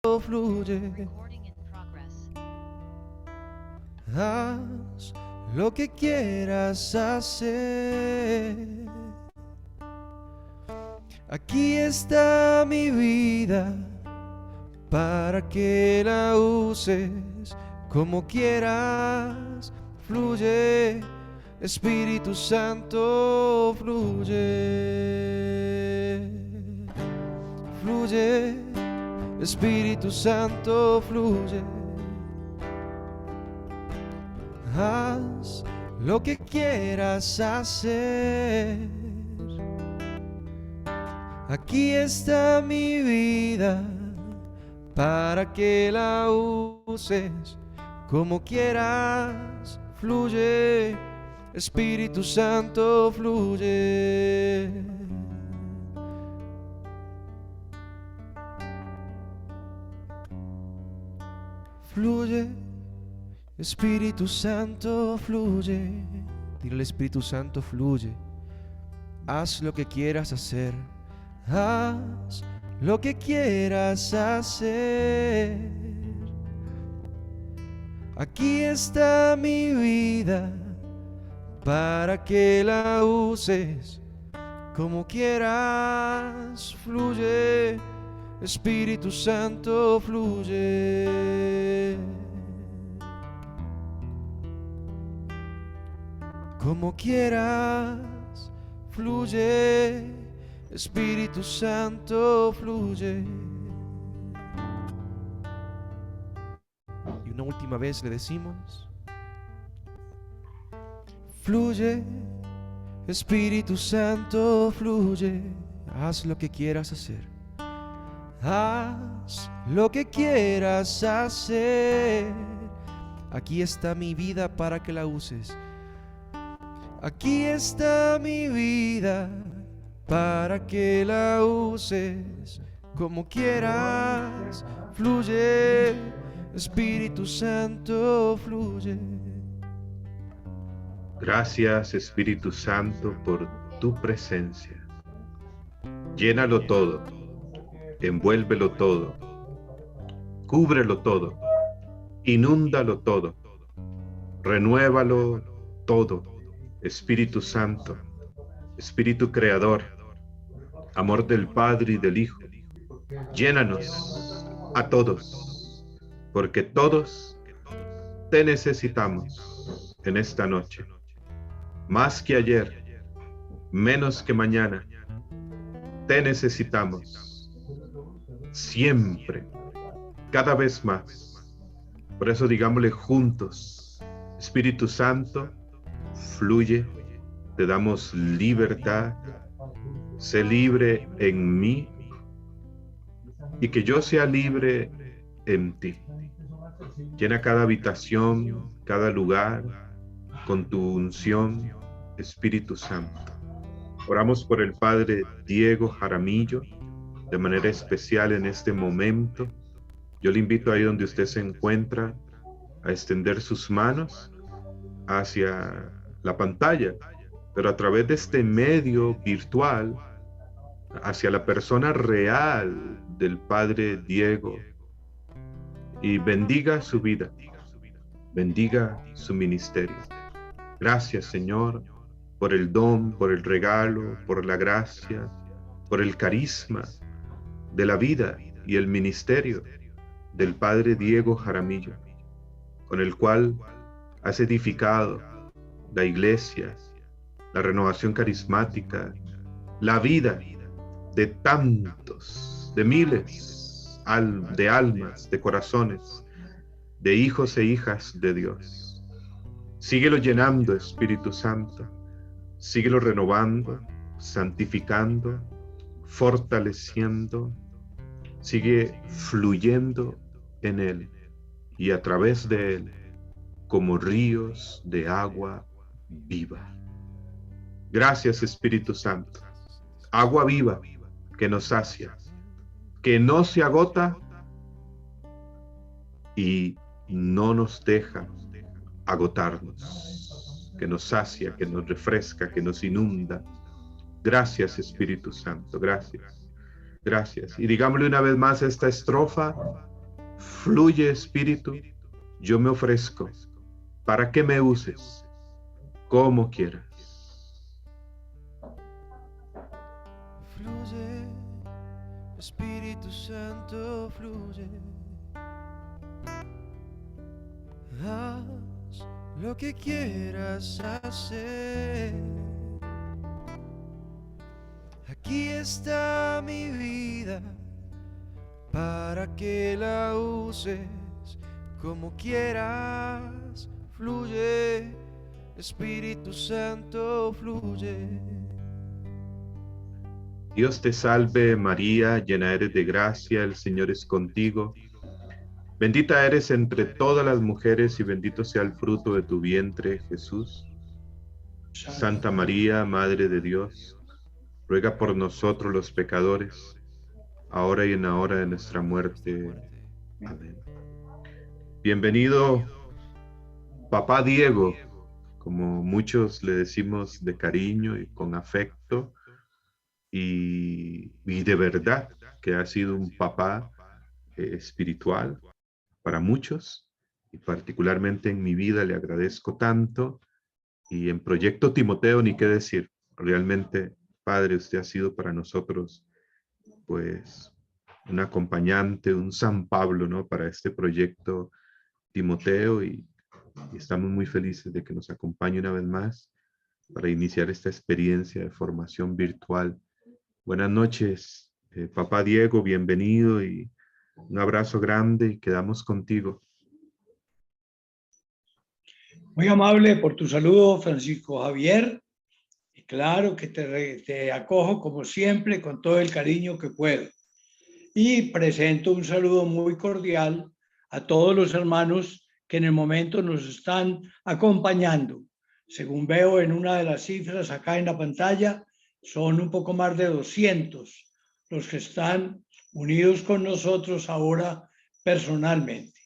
fluye. Haz lo que quieras hacer. Aquí está mi vida para que la uses como quieras. Fluye, Espíritu Santo, fluye. Fluye, Espíritu Santo, fluye. Haz lo que quieras hacer. Aquí está mi vida para que la uses como quieras. Fluye, Espíritu Santo, fluye. Fluye, Espíritu Santo, fluye. Dile al Espíritu Santo, fluye. Haz lo que quieras hacer. Haz lo que quieras hacer. Aquí está mi vida para que la uses como quieras. Fluye, Espíritu Santo, fluye. Como quieras, fluye, Espíritu Santo, fluye. Y una última vez le decimos: fluye, Espíritu Santo, fluye. Haz lo que quieras hacer. Haz lo que quieras hacer. Aquí está mi vida para que la uses. Aquí está mi vida para que la uses como quieras. Fluye, Espíritu Santo, fluye. Gracias, Espíritu Santo, por tu presencia. Llénalo todo, envuélvelo todo, cúbrelo todo, inúndalo todo, renuévalo todo. Espíritu Santo, Espíritu Creador, amor del Padre y del Hijo, llénanos a todos, porque todos te necesitamos en esta noche. Más que ayer, menos que mañana, te necesitamos siempre, cada vez más. Por eso digámosle juntos: Espíritu Santo, fluye, te damos libertad, sé libre en mí y que yo sea libre en ti. Llena cada habitación, cada lugar con tu unción, Espíritu Santo. Oramos por el Padre Diego Jaramillo, de manera especial en este momento. Yo le invito ahí donde usted se encuentra a extender sus manos hacia la pantalla, pero a través de este medio virtual, hacia la persona real del Padre Diego, y bendiga su vida, bendiga su ministerio. Gracias, Señor, por el don, por el regalo, por la gracia, por el carisma de la vida y el ministerio del Padre Diego Jaramillo, con el cual has edificado la iglesia, la renovación carismática, la vida de tantos, de miles de almas, de corazones, de hijos e hijas de Dios. Síguelo llenando, Espíritu Santo, síguelo renovando, santificando, fortaleciendo, sigue fluyendo en Él y a través de Él como ríos de agua viva. Gracias, Espíritu Santo. Agua viva que nos sacia, que no se agota y no nos deja agotarnos, que nos sacia, que nos refresca, que nos inunda. Gracias, Espíritu Santo, gracias. Gracias. Y digámosle una vez más esta estrofa Fluye, Espíritu, yo me ofrezco para que me uses como quieras. Fluye, Espíritu Santo, fluye. Haz lo que quieras hacer. Aquí está mi vida para que la uses como quieras. Fluye, Espíritu Santo, fluye. Dios te salve María, llena eres de gracia, el Señor es contigo. Bendita eres entre todas las mujeres y bendito sea el fruto de tu vientre, Jesús. Santa María, Madre de Dios, ruega por nosotros los pecadores, ahora y en la hora de nuestra muerte. Amén. Bienvenido, Papá Diego, como muchos le decimos de cariño y con afecto, y de verdad que ha sido un papá espiritual para muchos, y particularmente en mi vida le agradezco tanto, y en Proyecto Timoteo ni qué decir. Realmente, Padre, usted ha sido para nosotros pues un acompañante, un San Pablo, ¿no? Para este proyecto Timoteo, y estamos muy felices de que nos acompañe una vez más para iniciar esta experiencia de formación virtual. Buenas noches, Papá Diego, bienvenido y un abrazo grande y quedamos contigo. Muy amable por tu saludo, Francisco Javier. Y claro que te acojo como siempre con todo el cariño que puedo. Y presento un saludo muy cordial a todos los hermanos que en el momento nos están acompañando. Según veo en una de las cifras acá en la pantalla, son un poco más de 200 los que están unidos con nosotros ahora personalmente.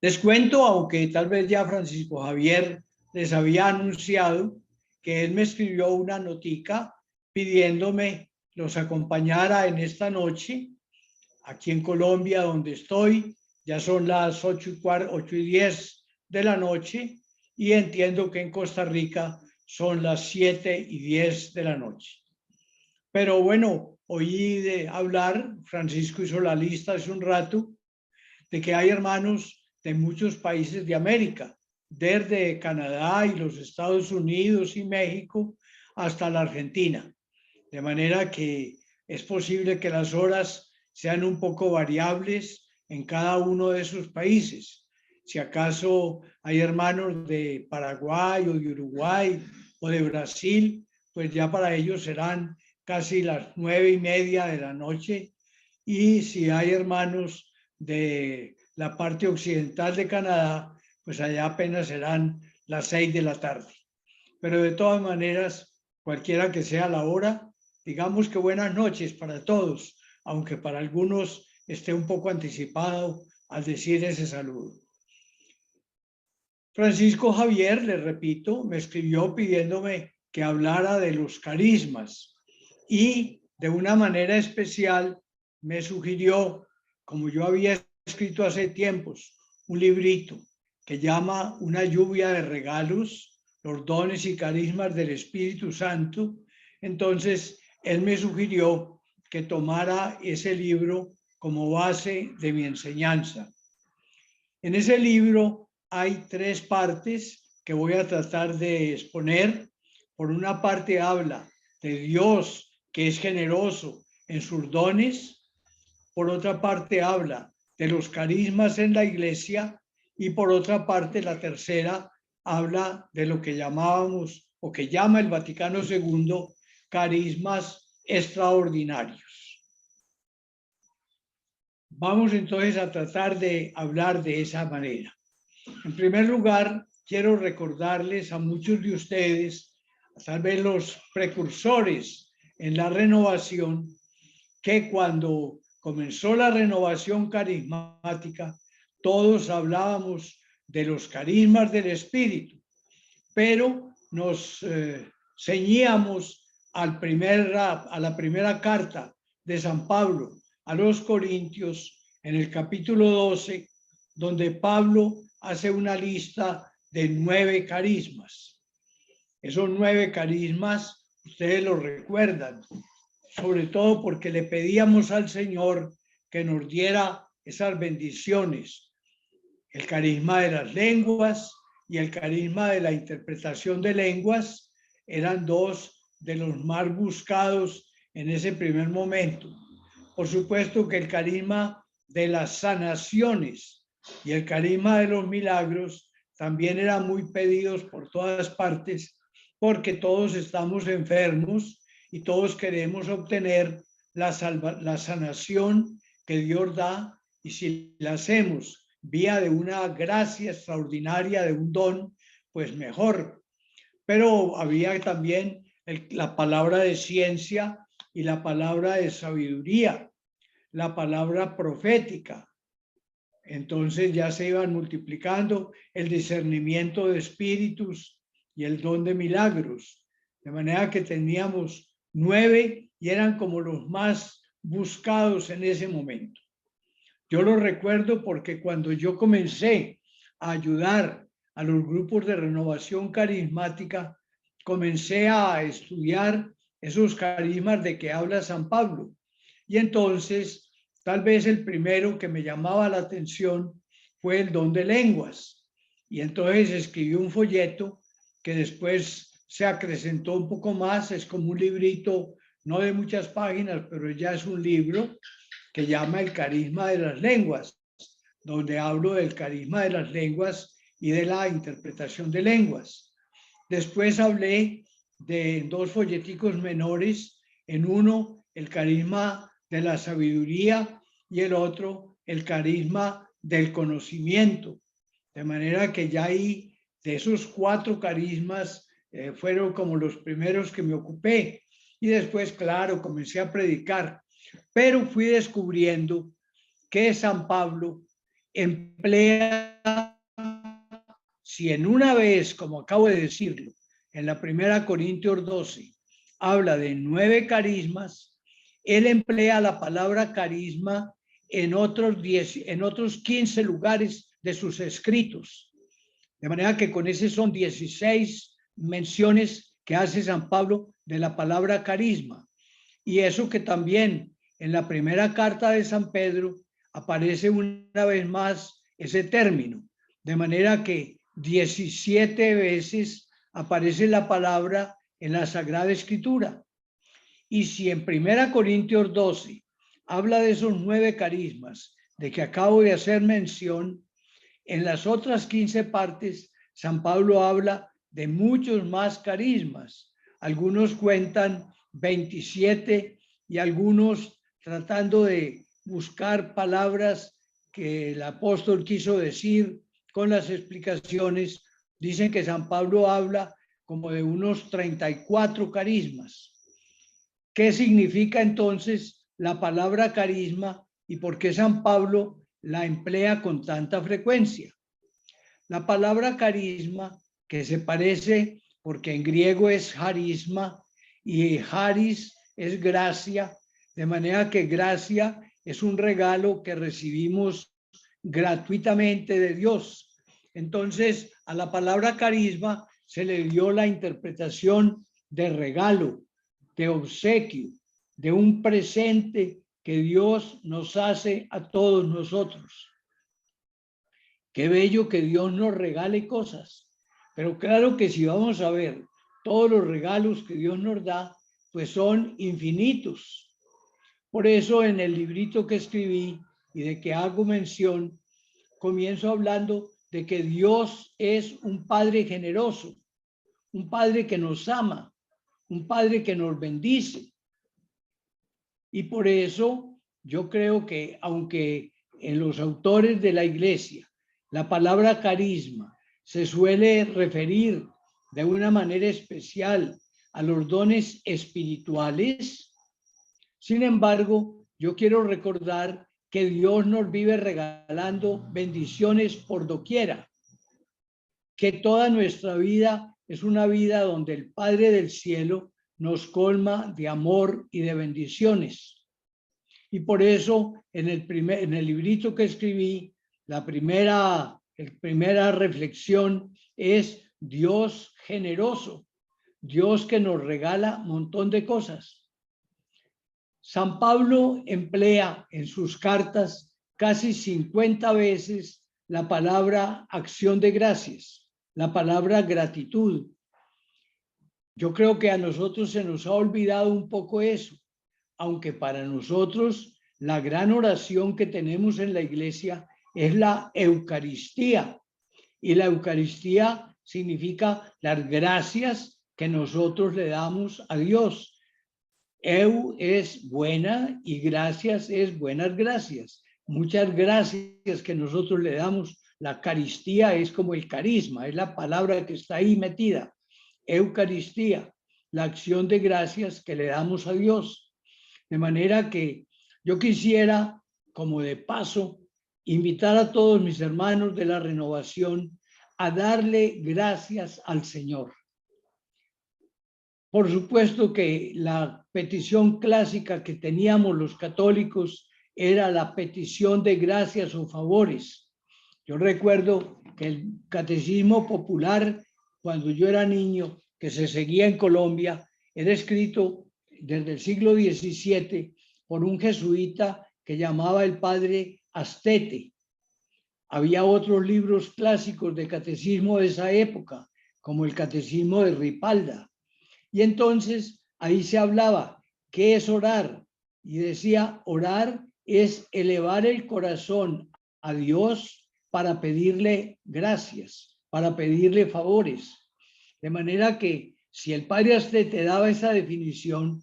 Les cuento, aunque tal vez ya Francisco Javier les había anunciado, que él me escribió una notica pidiéndome los acompañara en esta noche, aquí en Colombia, donde estoy. Ya son las 8:10 de la noche y entiendo que en Costa Rica son las 7:10 de la noche. Pero bueno, oí de hablar, Francisco hizo la lista hace un rato, de que hay hermanos de muchos países de América, desde Canadá y los Estados Unidos y México hasta la Argentina. De manera que es posible que las horas sean un poco variables en cada uno de esos países. Si acaso hay hermanos de Paraguay o de Uruguay o de Brasil, pues ya para ellos serán casi las 9:30 de la noche. Y si hay hermanos de la parte occidental de Canadá, pues allá apenas serán las 6 de la tarde. Pero de todas maneras, cualquiera que sea la hora, digamos que buenas noches para todos, aunque para algunos esté un poco anticipado al decir ese saludo. Francisco Javier, le repito, me escribió pidiéndome que hablara de los carismas y de una manera especial me sugirió, como yo había escrito hace tiempos, un librito que llama Una lluvia de regalos, los dones y carismas del Espíritu Santo. Entonces, él me sugirió que tomara ese libro como base de mi enseñanza. En ese libro hay 3 partes que voy a tratar de exponer. Por una parte habla de Dios, que es generoso en sus dones. Por otra parte habla de los carismas en la iglesia. Y por otra parte, la tercera habla de lo que llamábamos o que llama el Vaticano II carismas extraordinarios. Vamos entonces a tratar de hablar de esa manera. En primer lugar, quiero recordarles a muchos de ustedes, tal vez los precursores en la renovación, que cuando comenzó la renovación carismática, todos hablábamos de los carismas del Espíritu, pero nos ceñíamos a la primera carta de San Pablo, a los Corintios en el capítulo 12, donde Pablo hace una lista de 9 carismas. Esos 9 carismas, ustedes los recuerdan, sobre todo porque le pedíamos al Señor que nos diera esas bendiciones. El carisma de las lenguas y el carisma de la interpretación de lenguas eran 2 de los más buscados en ese primer momento. Por supuesto que el carisma de las sanaciones y el carisma de los milagros también eran muy pedidos por todas partes, porque todos estamos enfermos y todos queremos obtener la sanación que Dios da, y si la hacemos vía de una gracia extraordinaria, de un don, pues mejor. Pero había también la palabra de ciencia y la palabra de sabiduría, la palabra profética. Entonces ya se iban multiplicando el discernimiento de espíritus y el don de milagros, de manera que teníamos 9 y eran como los más buscados en ese momento. Yo lo recuerdo porque cuando yo comencé a ayudar a los grupos de renovación carismática, comencé a estudiar esos carismas de que habla San Pablo. Y entonces, tal vez el primero que me llamaba la atención fue el don de lenguas. Y entonces escribí un folleto que después se acrecentó un poco más. Es como un librito, no de muchas páginas, pero ya es un libro que llama El carisma de las lenguas, donde hablo del carisma de las lenguas y de la interpretación de lenguas. Después hablé de 2 folleticos menores, en uno el carisma de la sabiduría y el otro el carisma del conocimiento. De manera que ya ahí de esos 4 carismas fueron como los primeros que me ocupé. Y después, claro, comencé a predicar. Pero fui descubriendo que San Pablo emplea, si en una vez, como acabo de decirlo, en la primera Corintios 12, habla de 9 carismas, él emplea la palabra carisma en otros 15 lugares de sus escritos. De manera que con ese son 16 menciones que hace San Pablo de la palabra carisma. Y eso que también en la primera carta de San Pedro aparece una vez más ese término. De manera que 17 veces aparece la palabra en la Sagrada Escritura. Y si en 1 Corintios 12 habla de esos 9 carismas de que acabo de hacer mención, en las otras 15 partes San Pablo habla de muchos más carismas. Algunos cuentan 27 y algunos, tratando de buscar palabras que el apóstol quiso decir con las explicaciones, dicen que San Pablo habla como de unos 34 carismas. ¿Qué significa entonces la palabra carisma y por qué San Pablo la emplea con tanta frecuencia? La palabra carisma, que se parece porque en griego es charisma y charis es gracia, de manera que gracia es un regalo que recibimos gratuitamente de Dios. Entonces, a la palabra carisma se le dio la interpretación de regalo, de obsequio, de un presente que Dios nos hace a todos nosotros. Qué bello que Dios nos regale cosas, pero claro que si vamos a ver todos los regalos que Dios nos da, pues son infinitos. Por eso en el librito que escribí y de que hago mención, comienzo hablando de que Dios es un Padre generoso, un Padre que nos ama, un Padre que nos bendice. Y por eso yo creo que aunque en los autores de la Iglesia la palabra carisma se suele referir de una manera especial a los dones espirituales, sin embargo, yo quiero recordar que Dios nos vive regalando bendiciones por doquiera, que toda nuestra vida es una vida donde el Padre del cielo nos colma de amor y de bendiciones. Y por eso en el librito que escribí, la primera reflexión es Dios generoso, Dios que nos regala un montón de cosas. San Pablo emplea en sus cartas casi 50 veces la palabra acción de gracias, la palabra gratitud. Yo creo que a nosotros se nos ha olvidado un poco eso, aunque para nosotros la gran oración que tenemos en la iglesia es la Eucaristía. Y la Eucaristía significa las gracias que nosotros le damos a Dios. Eu es buena y gracias es buenas gracias. Muchas gracias que nosotros le damos. La Eucaristía es como el carisma, es la palabra que está ahí metida. Eucaristía, la acción de gracias que le damos a Dios. De manera que yo quisiera, como de paso, invitar a todos mis hermanos de la renovación a darle gracias al Señor. Por supuesto que la petición clásica que teníamos los católicos era la petición de gracias o favores. Yo recuerdo que el catecismo popular, cuando yo era niño, que se seguía en Colombia, era escrito desde el siglo XVII por un jesuita que llamaba el padre Astete. Había otros libros clásicos de catecismo de esa época, como el catecismo de Ripalda. Y entonces ahí se hablaba, ¿qué es orar? Y decía, orar es elevar el corazón a Dios para pedirle gracias, para pedirle favores. De manera que si el padre Astete daba esa definición,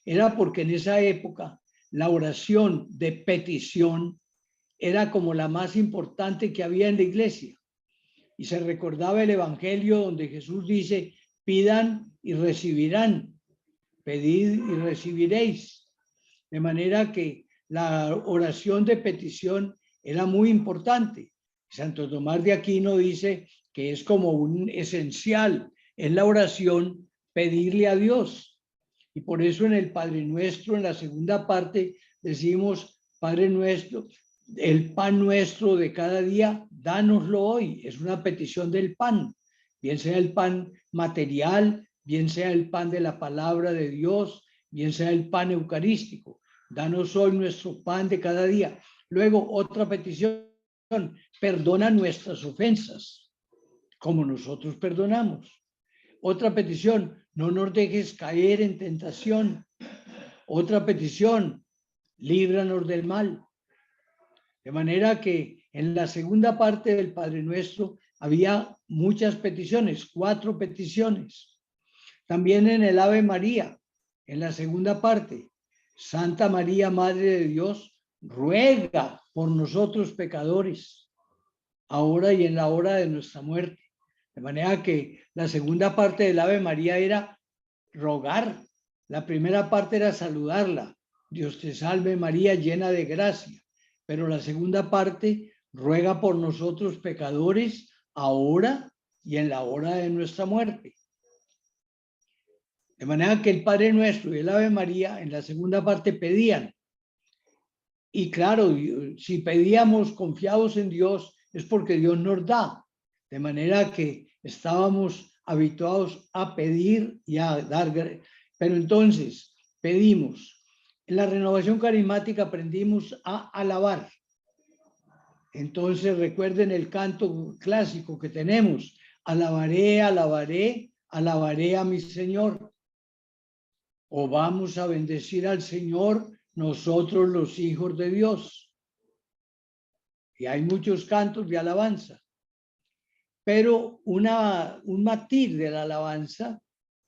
era porque en esa época la oración de petición era como la más importante que había en la iglesia. Y se recordaba el evangelio donde Jesús dice, pidan y recibirán, pedid y recibiréis. De manera que la oración de petición era muy importante. Santo Tomás de Aquino dice que es como un esencial en la oración pedirle a Dios. Y por eso en el Padre Nuestro, en la segunda parte, decimos, Padre Nuestro, el pan nuestro de cada día, dánoslo hoy. Es una petición del pan, bien sea el pan material, bien sea el pan de la palabra de Dios, bien sea el pan eucarístico. Danos hoy nuestro pan de cada día. Luego, otra petición, perdona nuestras ofensas, como nosotros perdonamos. Otra petición, no nos dejes caer en tentación. Otra petición, líbranos del mal. De manera que en la segunda parte del Padre Nuestro había muchas peticiones, 4 peticiones. También en el Ave María, en la segunda parte, Santa María, Madre de Dios, ruega por nosotros pecadores, ahora y en la hora de nuestra muerte. De manera que la segunda parte del Ave María era rogar. La primera parte era saludarla. Dios te salve María, llena de gracia. Pero la segunda parte ruega por nosotros pecadores, ahora y en la hora de nuestra muerte. De manera que el Padre Nuestro y el Ave María en la segunda parte pedían. Y claro, si pedíamos confiados en Dios es porque Dios nos da. De manera que estábamos habituados a pedir y a dar. Pero entonces pedimos. En la renovación carismática aprendimos a alabar. Entonces recuerden el canto clásico que tenemos. Alabaré, alabaré, alabaré a mi Señor. O vamos a bendecir al Señor nosotros los hijos de Dios. Y hay muchos cantos de alabanza. Pero un matiz de la alabanza,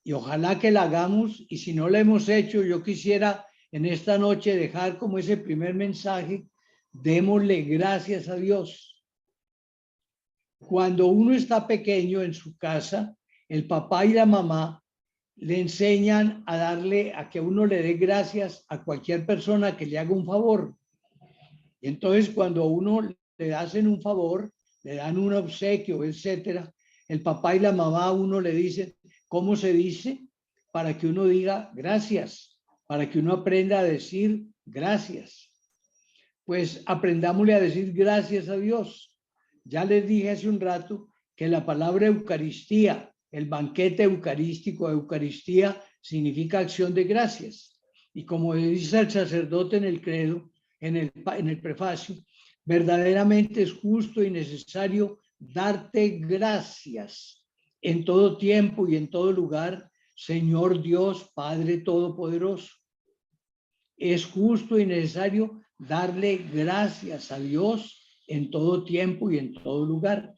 y ojalá que la hagamos, y si no la hemos hecho, yo quisiera en esta noche dejar como ese primer mensaje, démosle gracias a Dios. Cuando uno está pequeño en su casa, el papá y la mamá le enseñan a que uno le dé gracias a cualquier persona que le haga un favor. Y entonces cuando a uno le hacen un favor, le dan un obsequio, etcétera, el papá y la mamá a uno le dicen, ¿cómo se dice? Para que uno diga gracias, para que uno aprenda a decir gracias. pues aprendámosle a decir gracias a Dios. Ya les dije hace un rato que la palabra Eucaristía, el banquete eucarístico, Eucaristía, significa acción de gracias. Y como dice el sacerdote en el credo, en el prefacio, verdaderamente es justo y necesario darte gracias en todo tiempo y en todo lugar, Señor Dios, Padre Todopoderoso. Es justo y necesario darle gracias a Dios en todo tiempo y en todo lugar.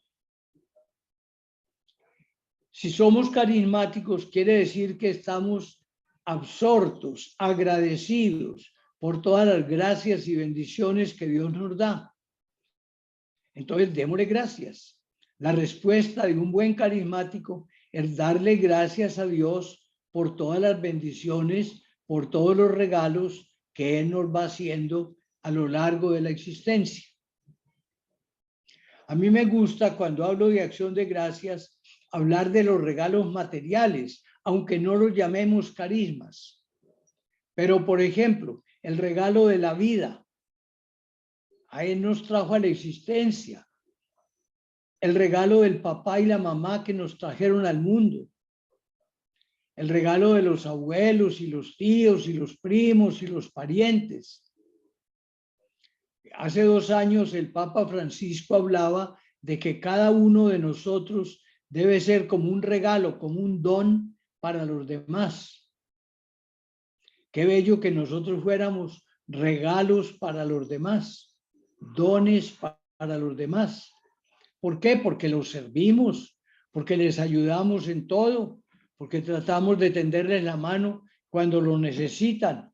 Si somos carismáticos, quiere decir que estamos absortos, agradecidos por todas las gracias y bendiciones que Dios nos da. Entonces, démosle gracias. La respuesta de un buen carismático es darle gracias a Dios por todas las bendiciones, por todos los regalos que Él nos va haciendo a lo largo de la existencia. A mí me gusta, cuando hablo de acción de gracias, hablar de los regalos materiales, aunque no los llamemos carismas. Pero, por ejemplo, el regalo de la vida, a Él nos trajo a la existencia. El regalo del papá y la mamá que nos trajeron al mundo. El regalo de los abuelos y los tíos y los primos y los parientes. Hace 2 años el Papa Francisco hablaba de que cada uno de nosotros debe ser como un regalo, como un don para los demás. Qué bello que nosotros fuéramos regalos para los demás, dones para los demás. ¿Por qué? Porque los servimos, porque les ayudamos en todo, porque tratamos de tenderles la mano cuando lo necesitan.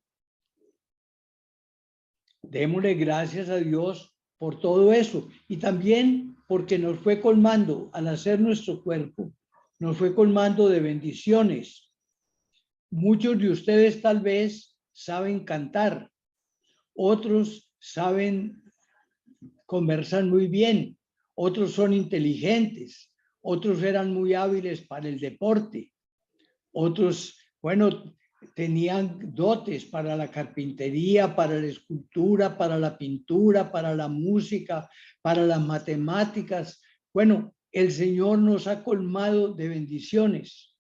Démosle gracias a Dios por todo eso y también porque nos fue colmando al hacer nuestro cuerpo, nos fue colmando de bendiciones. Muchos de ustedes tal vez saben cantar, otros saben conversar muy bien, otros son inteligentes, otros eran muy hábiles para el deporte, otros, bueno, tenían dotes para la carpintería, para la escultura, para la pintura, para la música, para las matemáticas. Bueno, el Señor nos ha colmado de bendiciones.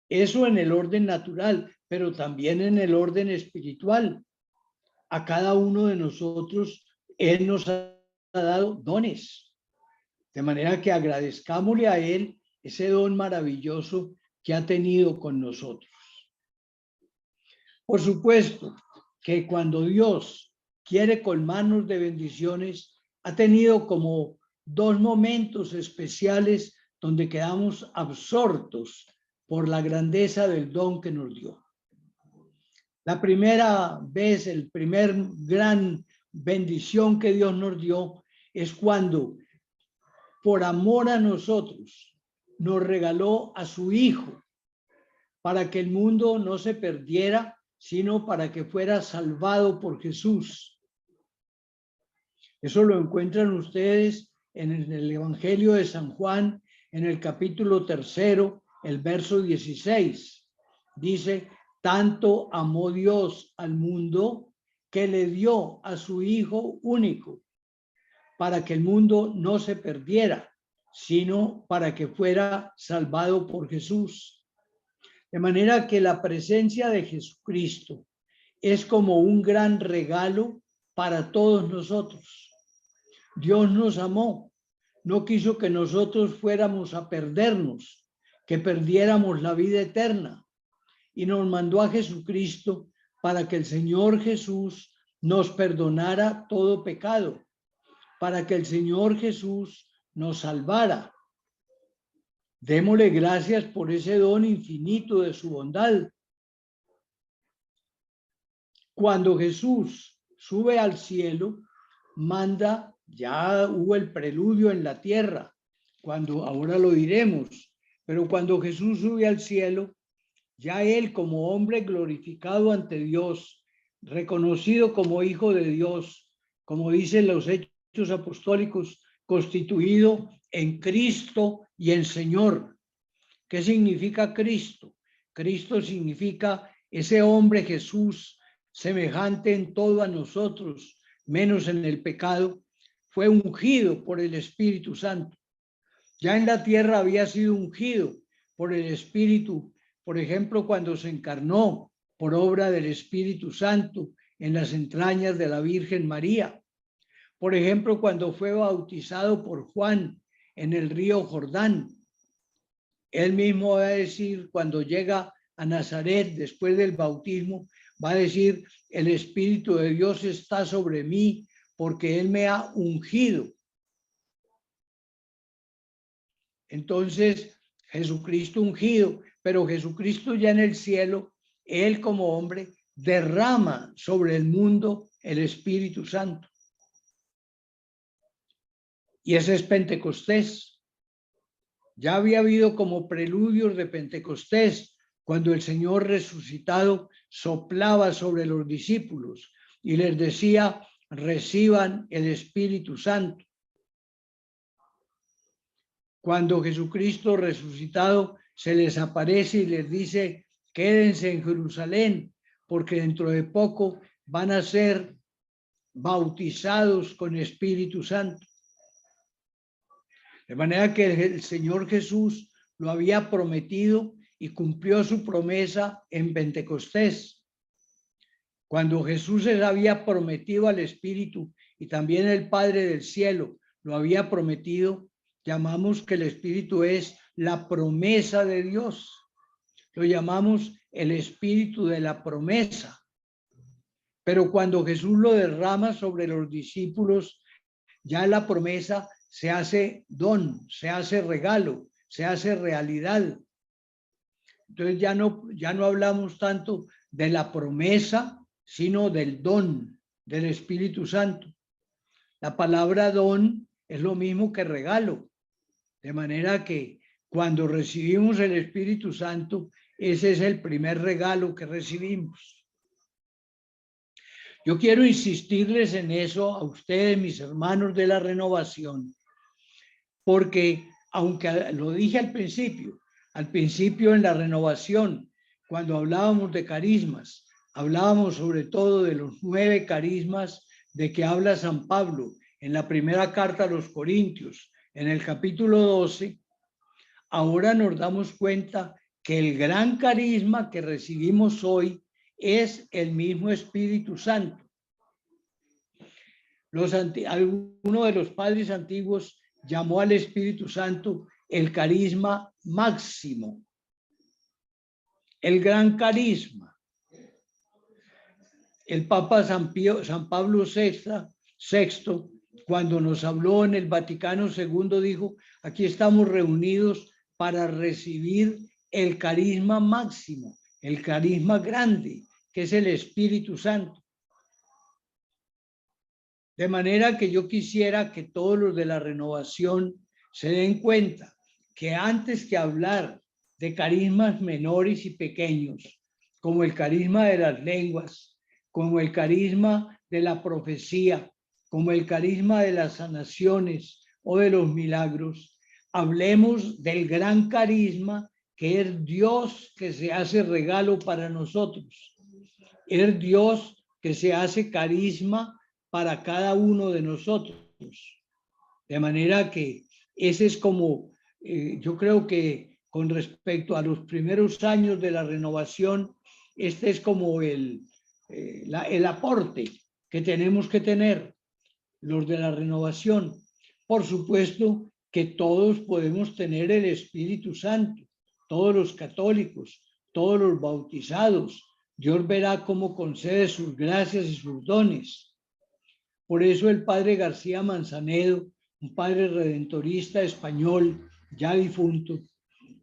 Eso en el orden natural, pero también en el orden espiritual. A cada uno de nosotros, Él nos ha dado dones. De manera que agradezcámosle a Él ese don maravilloso que ha tenido con nosotros. Por supuesto que cuando Dios quiere colmarnos de bendiciones, ha tenido como 2 momentos especiales donde quedamos absortos por la grandeza del don que nos dio. La primera vez, el primer gran bendición que Dios nos dio es cuando, por amor a nosotros, nos regaló a su Hijo para que el mundo no se perdiera, sino para que fuera salvado por Jesús. Eso lo encuentran ustedes en el Evangelio de San Juan, en el capítulo 3, el verso 16. Dice, tanto amó Dios al mundo que le dio a su Hijo único, para que el mundo no se perdiera, sino para que fuera salvado por Jesús. De manera que la presencia de Jesucristo es como un gran regalo para todos nosotros. Dios nos amó, no quiso que nosotros fuéramos a perdernos, que perdiéramos la vida eterna, y nos mandó a Jesucristo para que el Señor Jesús nos perdonara todo pecado, para que el Señor Jesús nos salvara. Démosle gracias por ese don infinito de su bondad. Cuando Jesús sube al cielo, manda, ya hubo el preludio en la tierra, ahora lo diremos, pero cuando Jesús sube al cielo, ya Él como hombre glorificado ante Dios, reconocido como Hijo de Dios, como dicen los Hechos Apostólicos, constituido en Cristo y en Señor. ¿Qué significa Cristo? Cristo significa ese hombre Jesús, semejante en todo a nosotros, menos en el pecado, fue ungido por el Espíritu Santo. Ya en la tierra había sido ungido por el Espíritu, por ejemplo, cuando se encarnó por obra del Espíritu Santo en las entrañas de la Virgen María. Por ejemplo, cuando fue bautizado por Juan en el río Jordán. Él mismo va a decir, cuando llega a Nazaret después del bautismo, va a decir, el Espíritu de Dios está sobre mí porque Él me ha ungido. Entonces, Jesucristo ungido, pero Jesucristo ya en el cielo, Él como hombre, derrama sobre el mundo el Espíritu Santo. Y ese es Pentecostés. Ya había habido como preludios de Pentecostés, cuando el Señor resucitado soplaba sobre los discípulos y les decía, reciban el Espíritu Santo. Cuando Jesucristo resucitado se les aparece y les dice, quédense en Jerusalén, porque dentro de poco van a ser bautizados con Espíritu Santo. De manera que el Señor Jesús lo había prometido y cumplió su promesa en Pentecostés. Cuando Jesús les había prometido al Espíritu y también el Padre del cielo lo había prometido, llamamos que el Espíritu es la promesa de Dios. Lo llamamos el Espíritu de la promesa. Pero cuando Jesús lo derrama sobre los discípulos, ya la promesa se hace don, se hace regalo, se hace realidad. Entonces ya no hablamos tanto de la promesa, sino del don del Espíritu Santo. La palabra don es lo mismo que regalo. De manera que cuando recibimos el Espíritu Santo, ese es el primer regalo que recibimos. Yo quiero insistirles en eso a ustedes, mis hermanos de la renovación, porque aunque lo dije al principio en la renovación, cuando hablábamos de carismas, hablábamos sobre todo de los 9 carismas de que habla San Pablo en la primera carta a los Corintios, en el capítulo 12, ahora nos damos cuenta que el gran carisma que recibimos hoy es el mismo Espíritu Santo. Alguno de los padres antiguos llamó al Espíritu Santo el carisma máximo, el gran carisma. El Papa San Pablo VI, cuando nos habló en el Vaticano II, dijo, aquí estamos reunidos para recibir el carisma máximo, el carisma grande, que es el Espíritu Santo. De manera que yo quisiera que todos los de la renovación se den cuenta que antes que hablar de carismas menores y pequeños, como el carisma de las lenguas, como el carisma de la profecía, como el carisma de las sanaciones o de los milagros, hablemos del gran carisma que es Dios que se hace regalo para nosotros. Es Dios que se hace carisma para cada uno de nosotros. De manera que ese es como, yo creo que con respecto a los primeros años de la renovación, este es como el aporte que tenemos que tener los de la renovación. Por supuesto que todos podemos tener el Espíritu Santo, todos los católicos, todos los bautizados. Dios verá cómo concede sus gracias y sus dones. Por eso el padre García Manzanedo, un padre redentorista español ya difunto,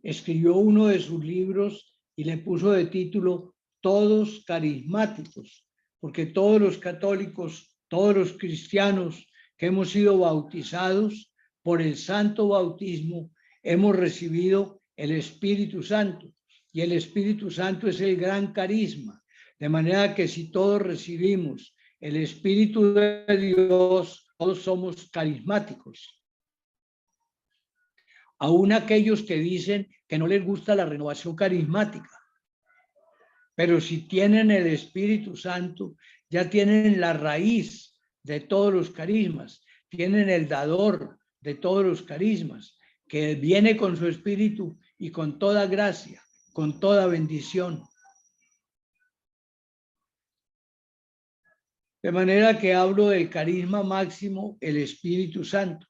escribió uno de sus libros y le puso de título Todos carismáticos, porque todos los católicos, todos los cristianos que hemos sido bautizados por el santo bautismo, hemos recibido el Espíritu Santo, y el Espíritu Santo es el gran carisma, de manera que si todos recibimos el Espíritu de Dios, todos somos carismáticos. Aún aquellos que dicen que no les gusta la renovación carismática, pero si tienen el Espíritu Santo, ya tienen la raíz de todos los carismas, tienen el dador de todos los carismas, que viene con su espíritu y con toda gracia, con toda bendición. De manera que hablo del carisma máximo, el Espíritu Santo.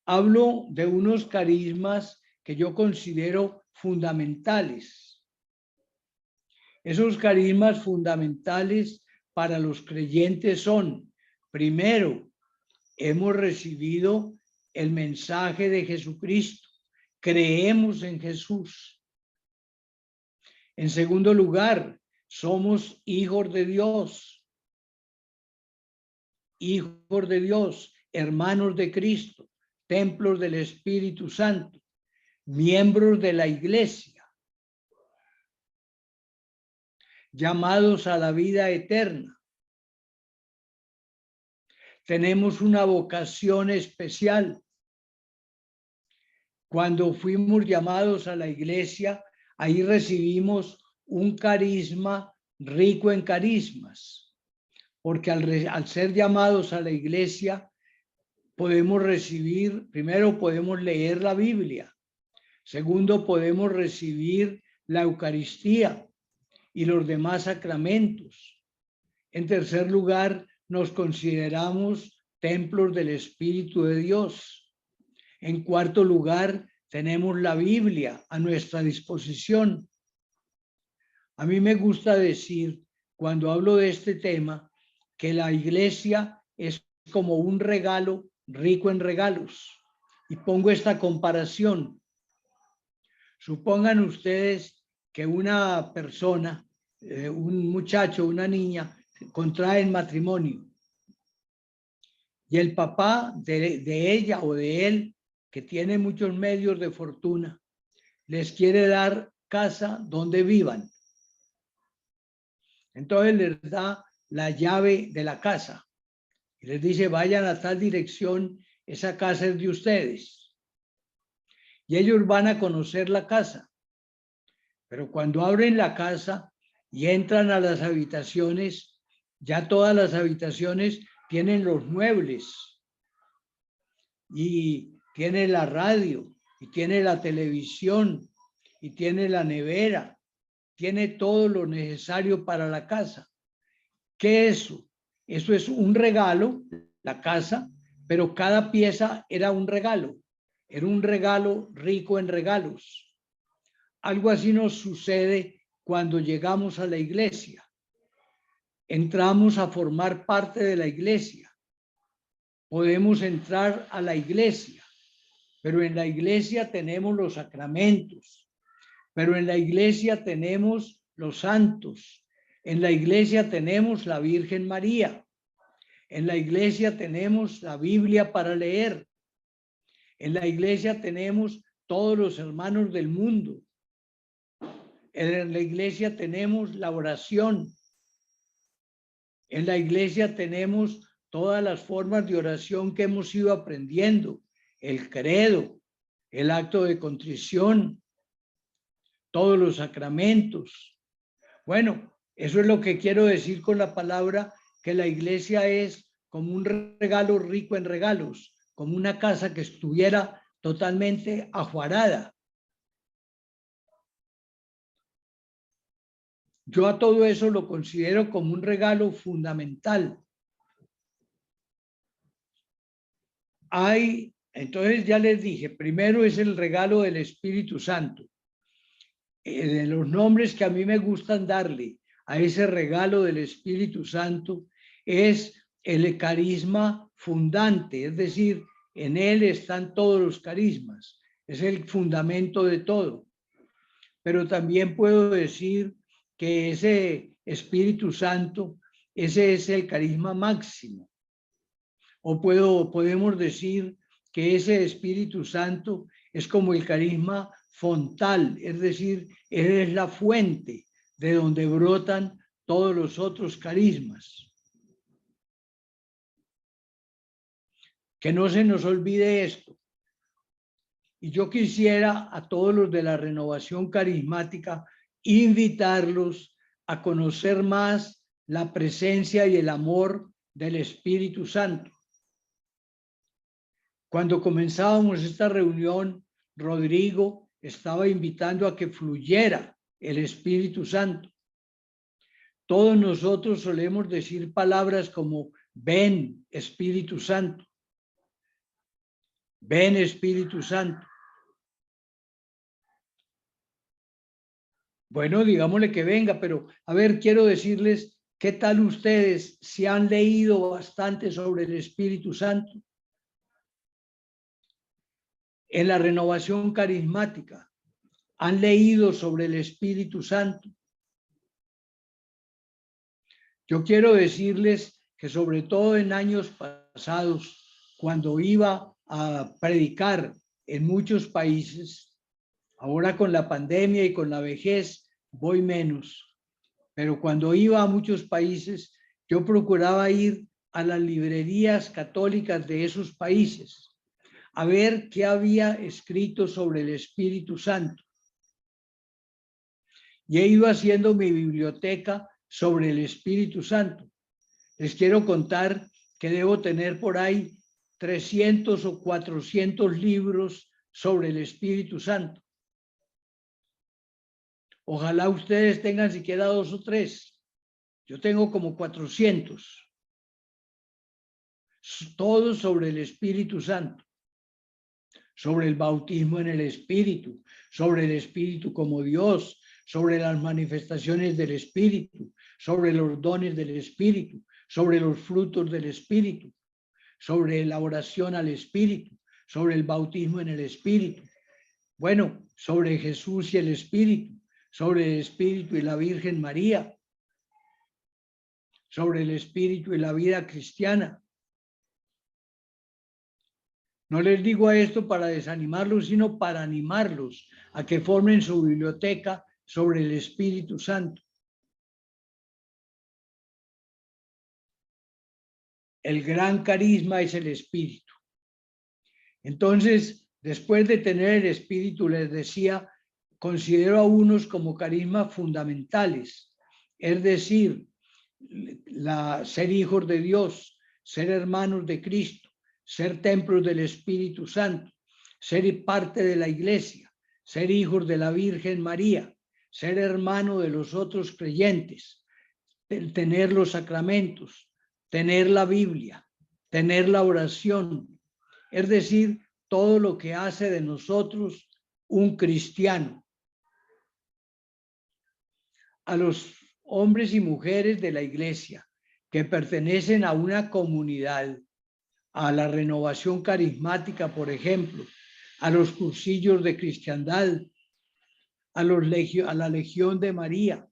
Hablo de unos carismas que yo considero fundamentales. Esos carismas fundamentales para los creyentes son, primero, hemos recibido el mensaje de Jesucristo, creemos en Jesús. En segundo lugar, somos hijos de Dios, hermanos de Cristo, templos del Espíritu Santo, miembros de la iglesia, llamados a la vida eterna. Tenemos una vocación especial. Cuando fuimos llamados a la iglesia, ahí recibimos un carisma rico en carismas, porque al ser llamados a la iglesia, podemos recibir, primero podemos leer la Biblia, segundo podemos recibir la Eucaristía y los demás sacramentos. En tercer lugar, nos consideramos templos del Espíritu de Dios. En cuarto lugar, tenemos la Biblia a nuestra disposición. A mí me gusta decir, cuando hablo de este tema, que la iglesia es como un regalo rico en regalos. Y pongo esta comparación. Supongan ustedes que una persona, un muchacho, una niña, contraen matrimonio. Y el papá de ella o de él, que tiene muchos medios de fortuna, les quiere dar casa donde vivan. Entonces les da la llave de la casa y les dice, vayan a tal dirección, esa casa es de ustedes. Y ellos van a conocer la casa. Pero cuando abren la casa y entran a las habitaciones, ya todas las habitaciones tienen los muebles y tiene la radio y tiene la televisión y tiene la nevera, tiene todo lo necesario para la casa. ¿Qué es eso? Eso es un regalo, la casa, pero cada pieza era un regalo rico en regalos. Algo así nos sucede cuando llegamos a la iglesia. Entramos a formar parte de la iglesia. Podemos entrar a la iglesia, pero en la iglesia tenemos los sacramentos, pero en la iglesia tenemos los santos, en la iglesia tenemos la Virgen María, en la iglesia tenemos la Biblia para leer, en la iglesia tenemos todos los hermanos del mundo, en la iglesia tenemos la oración, en la iglesia tenemos todas las formas de oración que hemos ido aprendiendo, el credo, el acto de contrición, todos los sacramentos. Bueno, eso es lo que quiero decir con la palabra, que la iglesia es como un regalo rico en regalos, como una casa que estuviera totalmente ajuarada. Yo a todo eso lo considero como un regalo fundamental. Entonces ya les dije, primero es el regalo del Espíritu Santo. De los nombres que a mí me gustan darle a ese regalo del Espíritu Santo es el carisma fundante, es decir, en él están todos los carismas, es el fundamento de todo. Pero también puedo decir que ese Espíritu Santo, ese es el carisma máximo. O podemos decir que ese Espíritu Santo es como el carisma fontal, es decir, él es la fuente de donde brotan todos los otros carismas. Que no se nos olvide esto. Y yo quisiera a todos los de la renovación carismática invitarlos a conocer más la presencia y el amor del Espíritu Santo. Cuando comenzábamos esta reunión, Rodrigo estaba invitando a que fluyera el Espíritu Santo. Todos nosotros solemos decir palabras como ven, Espíritu Santo. Ven, Espíritu Santo. Bueno, digámosle que venga, pero a ver, quiero decirles, ¿qué tal ustedes si han leído bastante sobre el Espíritu Santo? En la renovación carismática, ¿han leído sobre el Espíritu Santo? Yo quiero decirles que sobre todo en años pasados, cuando iba a predicar en muchos países, ahora con la pandemia y con la vejez voy menos, pero cuando iba a muchos países, yo procuraba ir a las librerías católicas de esos países a ver qué había escrito sobre el Espíritu Santo. Y he ido haciendo mi biblioteca sobre el Espíritu Santo. Les quiero contar que debo tener por ahí 300 o 400 libros sobre el Espíritu Santo. Ojalá ustedes tengan siquiera 2 o 3. Yo tengo como 400. Todos sobre el Espíritu Santo. Sobre el bautismo en el Espíritu. Sobre el Espíritu como Dios. Sobre las manifestaciones del Espíritu. Sobre los dones del Espíritu. Sobre los frutos del Espíritu. Sobre la oración al Espíritu. Sobre el bautismo en el Espíritu. Bueno, sobre Jesús y el Espíritu. Sobre el Espíritu y la Virgen María, sobre el Espíritu y la vida cristiana. No les digo esto para desanimarlos, sino para animarlos a que formen su biblioteca sobre el Espíritu Santo. El gran carisma es el Espíritu. Entonces, después de tener el Espíritu, les decía, considero a unos como carismas fundamentales, es decir, ser hijos de Dios, ser hermanos de Cristo, ser templos del Espíritu Santo, ser parte de la iglesia, ser hijos de la Virgen María, ser hermano de los otros creyentes, tener los sacramentos, tener la Biblia, tener la oración, es decir, todo lo que hace de nosotros un cristiano. A los hombres y mujeres de la iglesia que pertenecen a una comunidad, a la renovación carismática, por ejemplo, a los cursillos de cristiandad, a la Legión de María,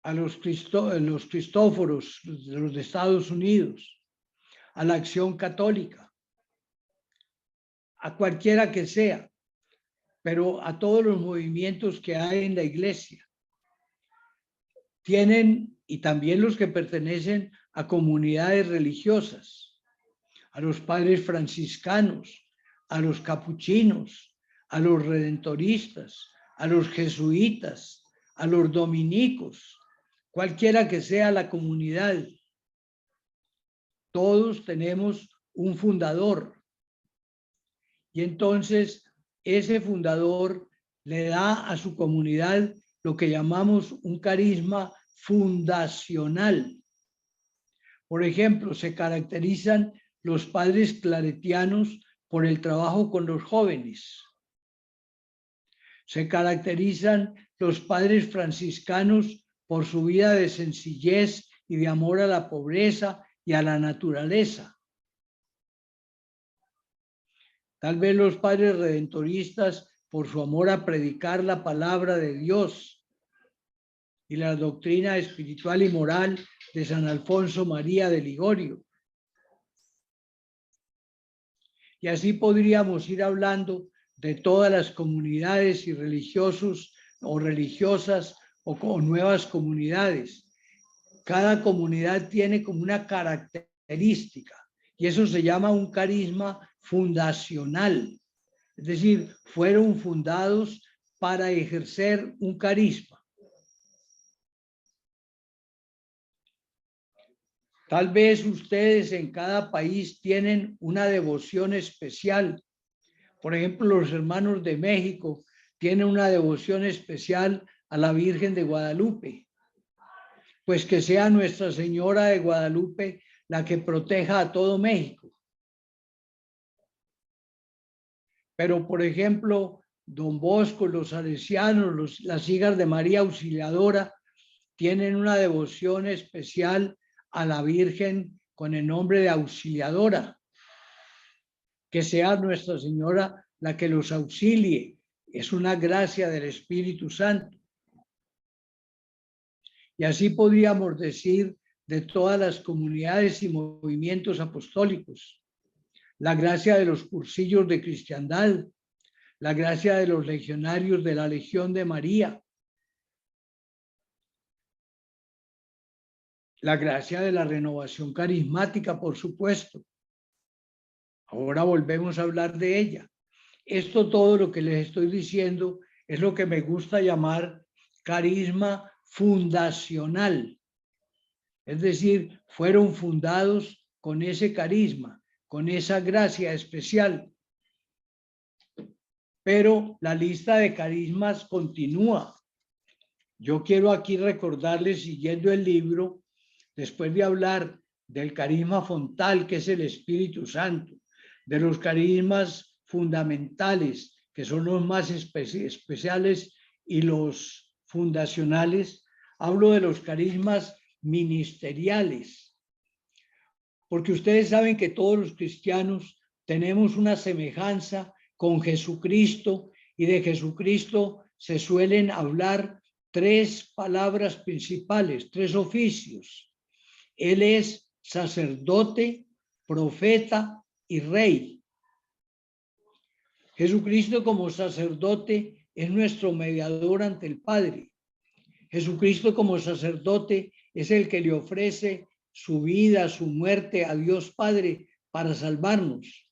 a los Cristóforos, los de Estados Unidos, a la Acción Católica, a cualquiera que sea, pero a todos los movimientos que hay en la iglesia. Tienen, y también los que pertenecen a comunidades religiosas, a los padres franciscanos, a los capuchinos, a los redentoristas, a los jesuitas, a los dominicos, cualquiera que sea la comunidad. Todos tenemos un fundador. Y entonces ese fundador le da a su comunidad lo que llamamos un carisma fundacional. Por ejemplo, se caracterizan los padres claretianos por el trabajo con los jóvenes. Se caracterizan los padres franciscanos por su vida de sencillez y de amor a la pobreza y a la naturaleza. Tal vez los padres redentoristas por su amor a predicar la palabra de Dios y la doctrina espiritual y moral de San Alfonso María de Ligorio. Y así podríamos ir hablando de todas las comunidades y religiosos o religiosas o con nuevas comunidades. Cada comunidad tiene como una característica y eso se llama un carisma fundacional. Es decir, fueron fundados para ejercer un carisma. Tal vez ustedes en cada país tienen una devoción especial. Por ejemplo, los hermanos de México tienen una devoción especial a la Virgen de Guadalupe. Pues que sea Nuestra Señora de Guadalupe la que proteja a todo México. Pero, por ejemplo, Don Bosco, los salesianos, las hijas de María Auxiliadora tienen una devoción especial a la Virgen con el nombre de Auxiliadora. Que sea Nuestra Señora la que los auxilie. Es una gracia del Espíritu Santo. Y así podríamos decir de todas las comunidades y movimientos apostólicos. La gracia de los cursillos de cristiandad, la gracia de los legionarios de la Legión de María, la gracia de la renovación carismática, por supuesto. Ahora volvemos a hablar de ella. Esto todo lo que les estoy diciendo es lo que me gusta llamar carisma fundacional. Es decir, fueron fundados con ese carisma, con esa gracia especial. Pero la lista de carismas continúa. Yo quiero aquí recordarles, siguiendo el libro, después de hablar del carisma fontal, que es el Espíritu Santo, de los carismas fundamentales, que son los más especiales, y los fundacionales, hablo de los carismas ministeriales. Porque ustedes saben que todos los cristianos tenemos una semejanza con Jesucristo, y de Jesucristo se suelen hablar tres palabras principales, tres oficios. Él es sacerdote, profeta y rey. Jesucristo como sacerdote es nuestro mediador ante el Padre. Jesucristo como sacerdote es el que le ofrece su vida, su muerte a Dios Padre para salvarnos.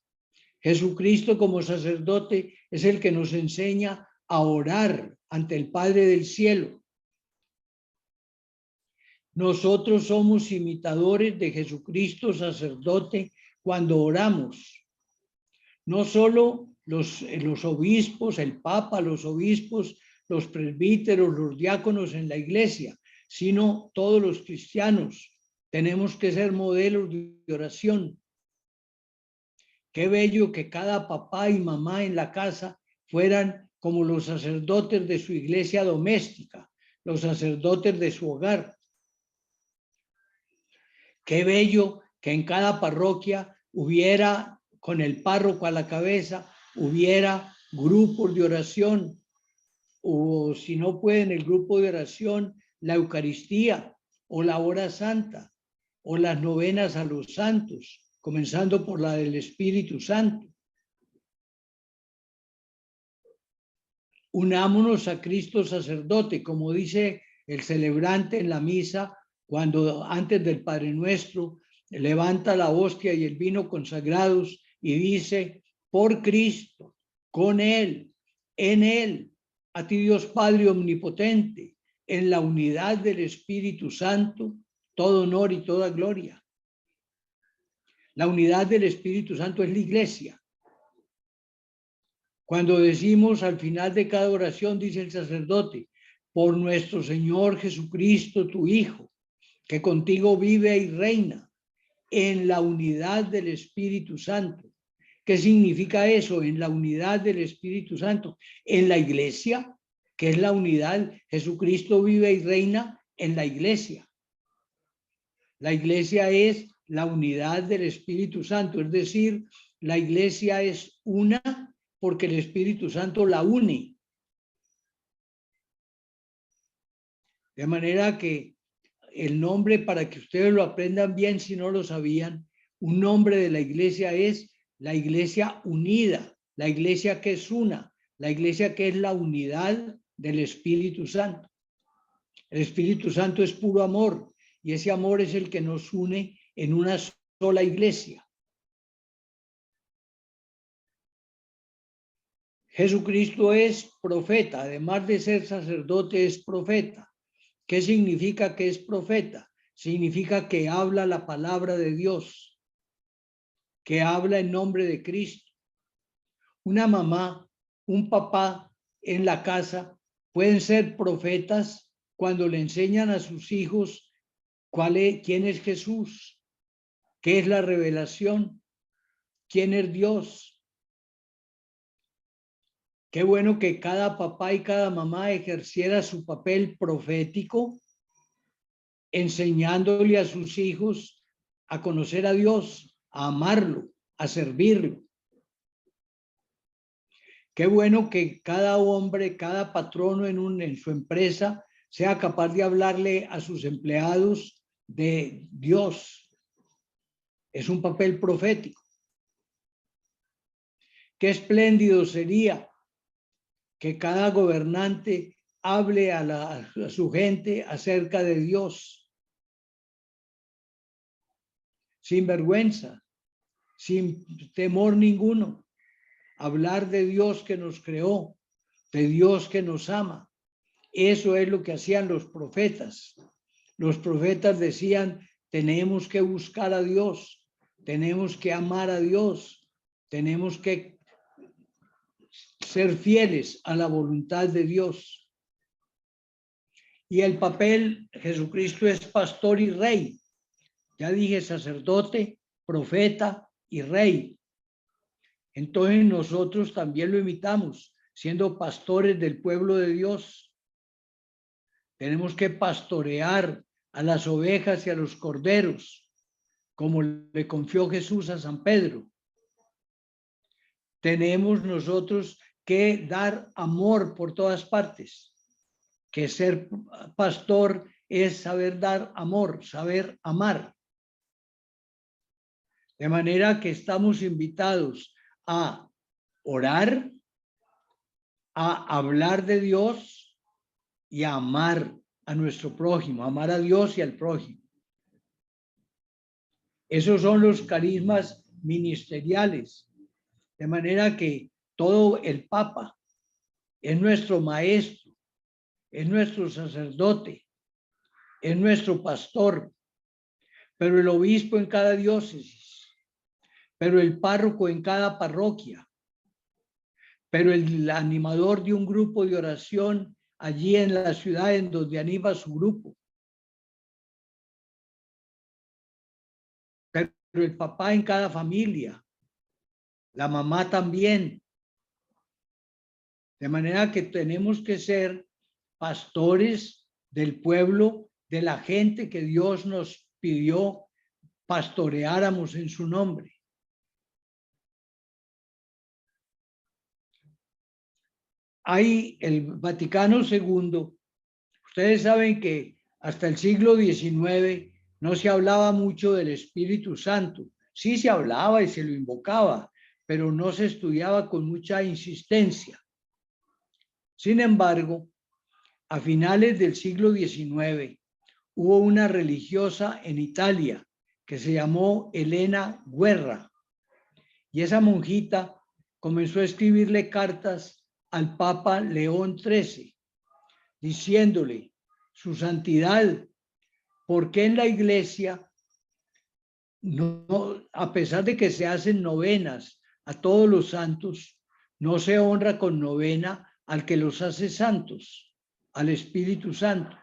Jesucristo como sacerdote es el que nos enseña a orar ante el Padre del cielo. Nosotros somos imitadores de Jesucristo sacerdote cuando oramos. No solo los obispos, el Papa, los obispos, los presbíteros, los diáconos en la iglesia, sino todos los cristianos. Tenemos que ser modelos de oración. Qué bello que cada papá y mamá en la casa fueran como los sacerdotes de su iglesia doméstica, los sacerdotes de su hogar. Qué bello que en cada parroquia hubiera, con el párroco a la cabeza, hubiera grupos de oración, o si no pueden el grupo de oración, la Eucaristía o la hora santa o las novenas a los santos, comenzando por la del Espíritu Santo. Unámonos a Cristo sacerdote, como dice el celebrante en la misa, cuando antes del Padre Nuestro levanta la hostia y el vino consagrados y dice: por Cristo, con Él, en Él, a ti Dios Padre omnipotente, en la unidad del Espíritu Santo, todo honor y toda gloria. La unidad del Espíritu Santo es la iglesia. Cuando decimos al final de cada oración, dice el sacerdote: por nuestro Señor Jesucristo, tu Hijo, que contigo vive y reina en la unidad del Espíritu Santo. ¿Qué significa eso? En la unidad del Espíritu Santo. En la iglesia, que es la unidad, Jesucristo vive y reina en la iglesia. La iglesia es la unidad del Espíritu Santo, es decir, la iglesia es una porque el Espíritu Santo la une. De manera que el nombre, para que ustedes lo aprendan bien si no lo sabían, un nombre de la iglesia es la iglesia unida, la iglesia que es una, la iglesia que es la unidad del Espíritu Santo. El Espíritu Santo es puro amor y ese amor es el que nos une en una sola iglesia. Jesucristo es profeta, además de ser sacerdote es profeta. ¿Qué significa que es profeta? significa que habla la palabra de Dios, que habla en nombre de Cristo. Una mamá, un papá en la casa pueden ser profetas cuando le enseñan a sus hijos quién es Jesús, qué es la revelación, quién es Dios. Qué bueno que cada papá y cada mamá ejerciera su papel profético, enseñándole a sus hijos a conocer a Dios, a amarlo, a servirlo. Qué bueno que cada hombre, cada patrono en su empresa sea capaz de hablarle a sus empleados de Dios. Es un papel profético. Qué espléndido sería que cada gobernante hable a su gente acerca de Dios, sin vergüenza, sin temor ninguno. Hablar de Dios que nos creó, de Dios que nos ama. Eso es lo que hacían los profetas. Los profetas decían, tenemos que buscar a Dios, tenemos que amar a Dios, tenemos que ser fieles a la voluntad de Dios. Y el papel, Jesucristo es pastor y rey. Ya dije sacerdote, profeta y rey. Entonces nosotros también lo imitamos, siendo pastores del pueblo de Dios. Tenemos que pastorear a las ovejas y a los corderos, como le confió Jesús a San Pedro. Tenemos nosotros que dar amor por todas partes, que ser pastor es saber dar amor, saber amar. De manera que estamos invitados a orar, a hablar de Dios y a amar a nuestro prójimo, amar a Dios y al prójimo. Esos son los carismas ministeriales. De manera que todo el Papa es nuestro maestro, es nuestro sacerdote, es nuestro pastor, pero el obispo en cada diócesis, pero el párroco en cada parroquia, pero el animador de un grupo de oración allí en la ciudad en donde anima su grupo, pero el papá en cada familia, la mamá también. De manera que tenemos que ser pastores del pueblo, de la gente que Dios nos pidió pastoreáramos en su nombre. Hay el Vaticano II. Ustedes saben que hasta el siglo XIX no se hablaba mucho del Espíritu Santo. Sí se hablaba y se lo invocaba, pero no se estudiaba con mucha insistencia. Sin embargo, a finales del siglo XIX hubo una religiosa en Italia que se llamó Elena Guerra, y esa monjita comenzó a escribirle cartas al Papa León XIII, diciéndole, su santidad, ¿por qué en la iglesia, no, a pesar de que se hacen novenas a todos los santos, no se honra con novena al que los hace santos, al Espíritu Santo?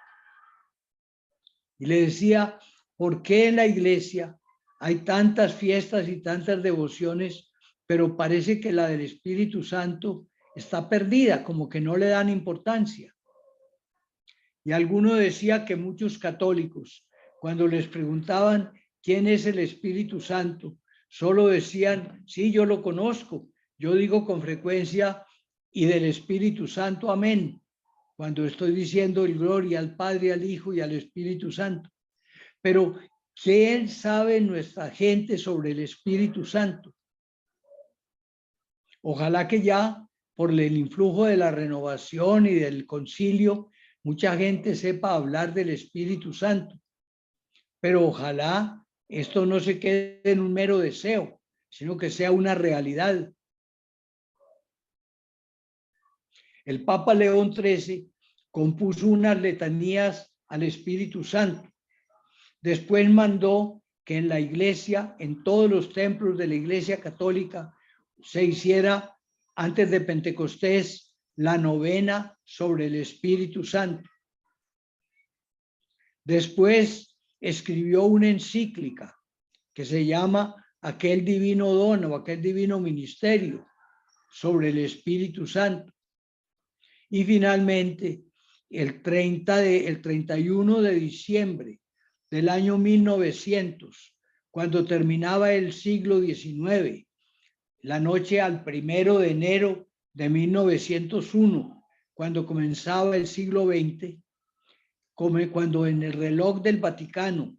Y le decía, ¿por qué en la iglesia hay tantas fiestas y tantas devociones, pero parece que la del Espíritu Santo está perdida, como que no le dan importancia? Y alguno decía que muchos católicos, cuando les preguntaban quién es el Espíritu Santo, solo decían, sí, yo lo conozco, yo digo con frecuencia, y del Espíritu Santo, amén, cuando estoy diciendo el gloria al Padre, al Hijo y al Espíritu Santo. Pero, ¿quién sabe nuestra gente sobre el Espíritu Santo? Ojalá que ya, por el influjo de la renovación y del concilio, mucha gente sepa hablar del Espíritu Santo. Pero ojalá esto no se quede en un mero deseo, sino que sea una realidad. El Papa León XIII compuso unas letanías al Espíritu Santo, Después mandó que en la iglesia, en todos los templos de la Iglesia Católica, se hiciera antes de Pentecostés la novena sobre el Espíritu Santo. Después escribió una encíclica que se llama Aquel Divino Don o Aquel Divino Ministerio sobre el Espíritu Santo. Y finalmente, el 31 de diciembre del año 1900, cuando terminaba el siglo XIX, la noche al 1 de enero de 1901, cuando comenzaba el siglo XX, cuando en el reloj del Vaticano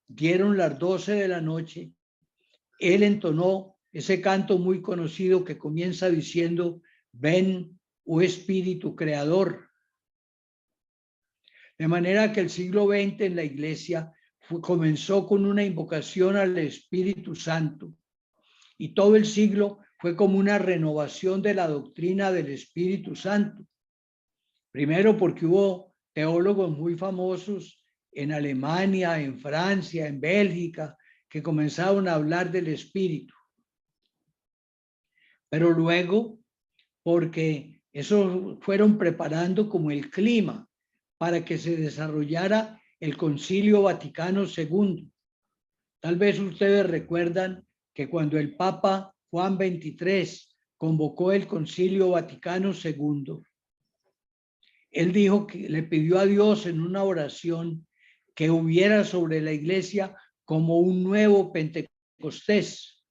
dieron las 12 de la noche, él entonó ese canto muy conocido que comienza diciendo: ven, oh Espíritu Creador. De manera que el siglo XX en la iglesia comenzó con una invocación al Espíritu Santo, y todo el siglo fue como una renovación de la doctrina del Espíritu Santo. Primero porque hubo teólogos muy famosos en Alemania, en Francia, en Bélgica, que comenzaron a hablar del Espíritu. Pero luego, porque eso fueron preparando como el clima para que se desarrollara el Concilio Vaticano II. Tal vez ustedes recuerdan que cuando el Papa Juan XXIII convocó el Concilio Vaticano II, él dijo que le pidió a Dios en una oración que hubiera sobre la iglesia como un nuevo Pentecostés.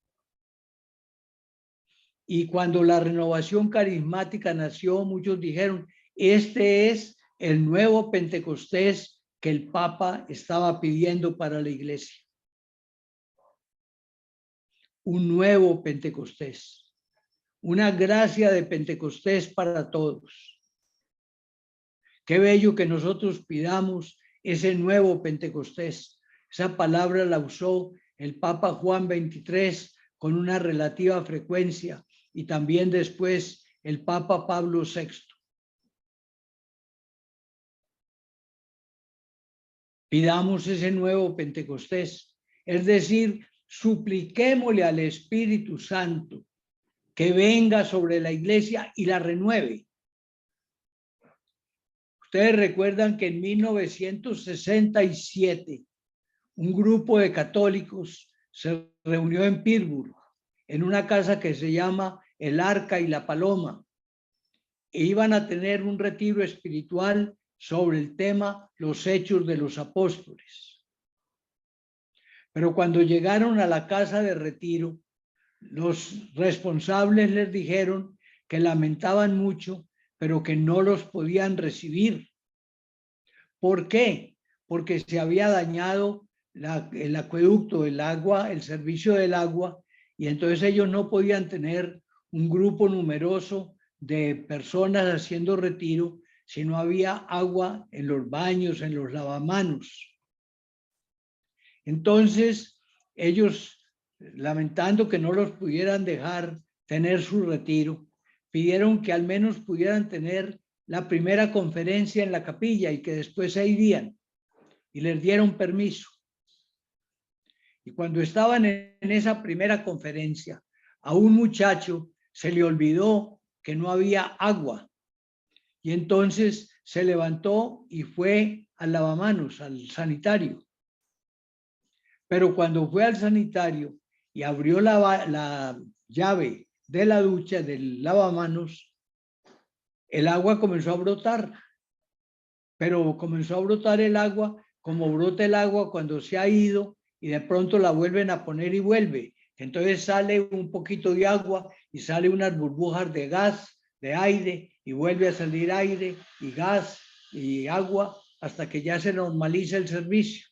Y cuando la renovación carismática nació, muchos dijeron: este es el nuevo Pentecostés que el Papa estaba pidiendo para la iglesia. Un nuevo Pentecostés, una gracia de Pentecostés para todos. Qué bello que nosotros pidamos ese nuevo Pentecostés. Esa palabra la usó el Papa Juan XXIII con una relativa frecuencia, y también después el Papa Pablo VI. Pidamos ese nuevo Pentecostés, es decir, supliquémosle al Espíritu Santo que venga sobre la iglesia y la renueve. Ustedes recuerdan que en 1967 un grupo de católicos se reunió en Pittsburgh, en una casa que se llama El Arca y la Paloma, e iban a tener un retiro espiritual sobre el tema Los Hechos de los Apóstoles. Pero cuando llegaron a la casa de retiro, los responsables les dijeron que lamentaban mucho, pero que no los podían recibir. ¿Por qué? Porque se había dañado el acueducto, el agua, el servicio del agua, y entonces ellos no podían tener un grupo numeroso de personas haciendo retiro si no había agua en los baños, en los lavamanos. Entonces ellos, lamentando que no los pudieran dejar tener su retiro, pidieron que al menos pudieran tener la primera conferencia en la capilla y que después se irían, y les dieron permiso. Y cuando estaban en esa primera conferencia, a un muchacho se le olvidó que no había agua, y entonces se levantó y fue al lavamanos, al sanitario. Pero cuando fue al sanitario y abrió la llave de la ducha del lavamanos, el agua comenzó a brotar. Pero comenzó a brotar el agua como brota el agua cuando se ha ido y de pronto la vuelven a poner y vuelve. Entonces sale un poquito de agua y sale unas burbujas de gas, de aire, y vuelve a salir aire y gas y agua hasta que ya se normaliza el servicio.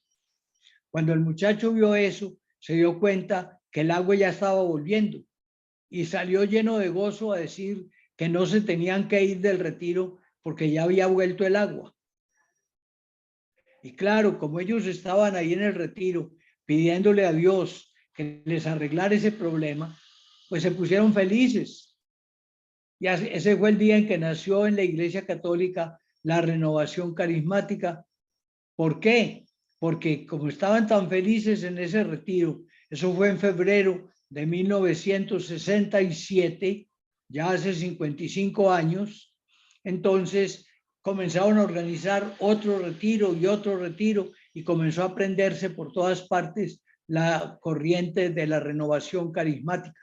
Cuando el muchacho vio eso, se dio cuenta que el agua ya estaba volviendo y salió lleno de gozo a decir que no se tenían que ir del retiro porque ya había vuelto el agua. Y claro, como ellos estaban ahí en el retiro pidiéndole a Dios que les arreglara ese problema, pues se pusieron felices. Y ese fue el día en que nació en la Iglesia Católica la renovación carismática. ¿Por qué? porque como estaban tan felices en ese retiro, eso fue en febrero de 1967, ya hace 55 años, entonces comenzaron a organizar otro retiro y comenzó a aprenderse por todas partes la corriente de la renovación carismática.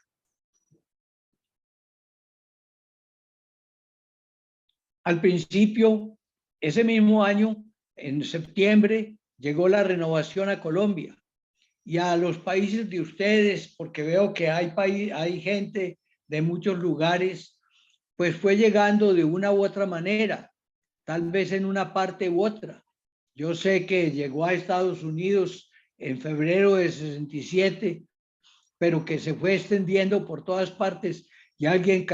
Al principio, ese mismo año, en septiembre, llegó la renovación a Colombia y a los países de ustedes, porque veo que hay gente de muchos lugares, pues fue llegando de una u otra manera, tal vez en una parte u otra. Yo sé que llegó a Estados Unidos en febrero de 67, pero que se fue extendiendo por todas partes y alguien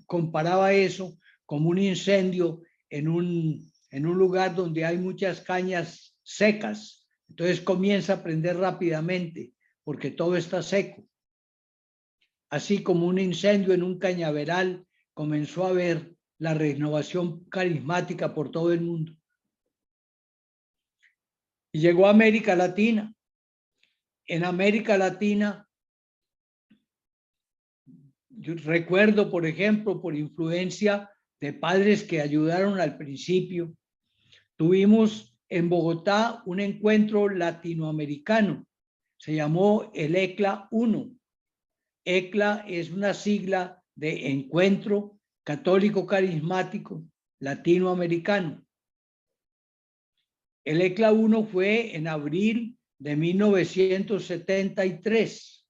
comparaba eso como un incendio en un lugar donde hay muchas cañas secas. Entonces comienza a prender rápidamente porque todo está seco. Así como un incendio en un cañaveral, comenzó a haber la renovación carismática por todo el mundo. Y llegó a América Latina. En América Latina, yo recuerdo, por ejemplo, por influencia de padres que ayudaron al principio, tuvimos en Bogotá un encuentro latinoamericano. Se llamó el ECLA 1. ECLA es una sigla de Encuentro Católico Carismático Latinoamericano. El ECLA 1 fue en abril de 1973.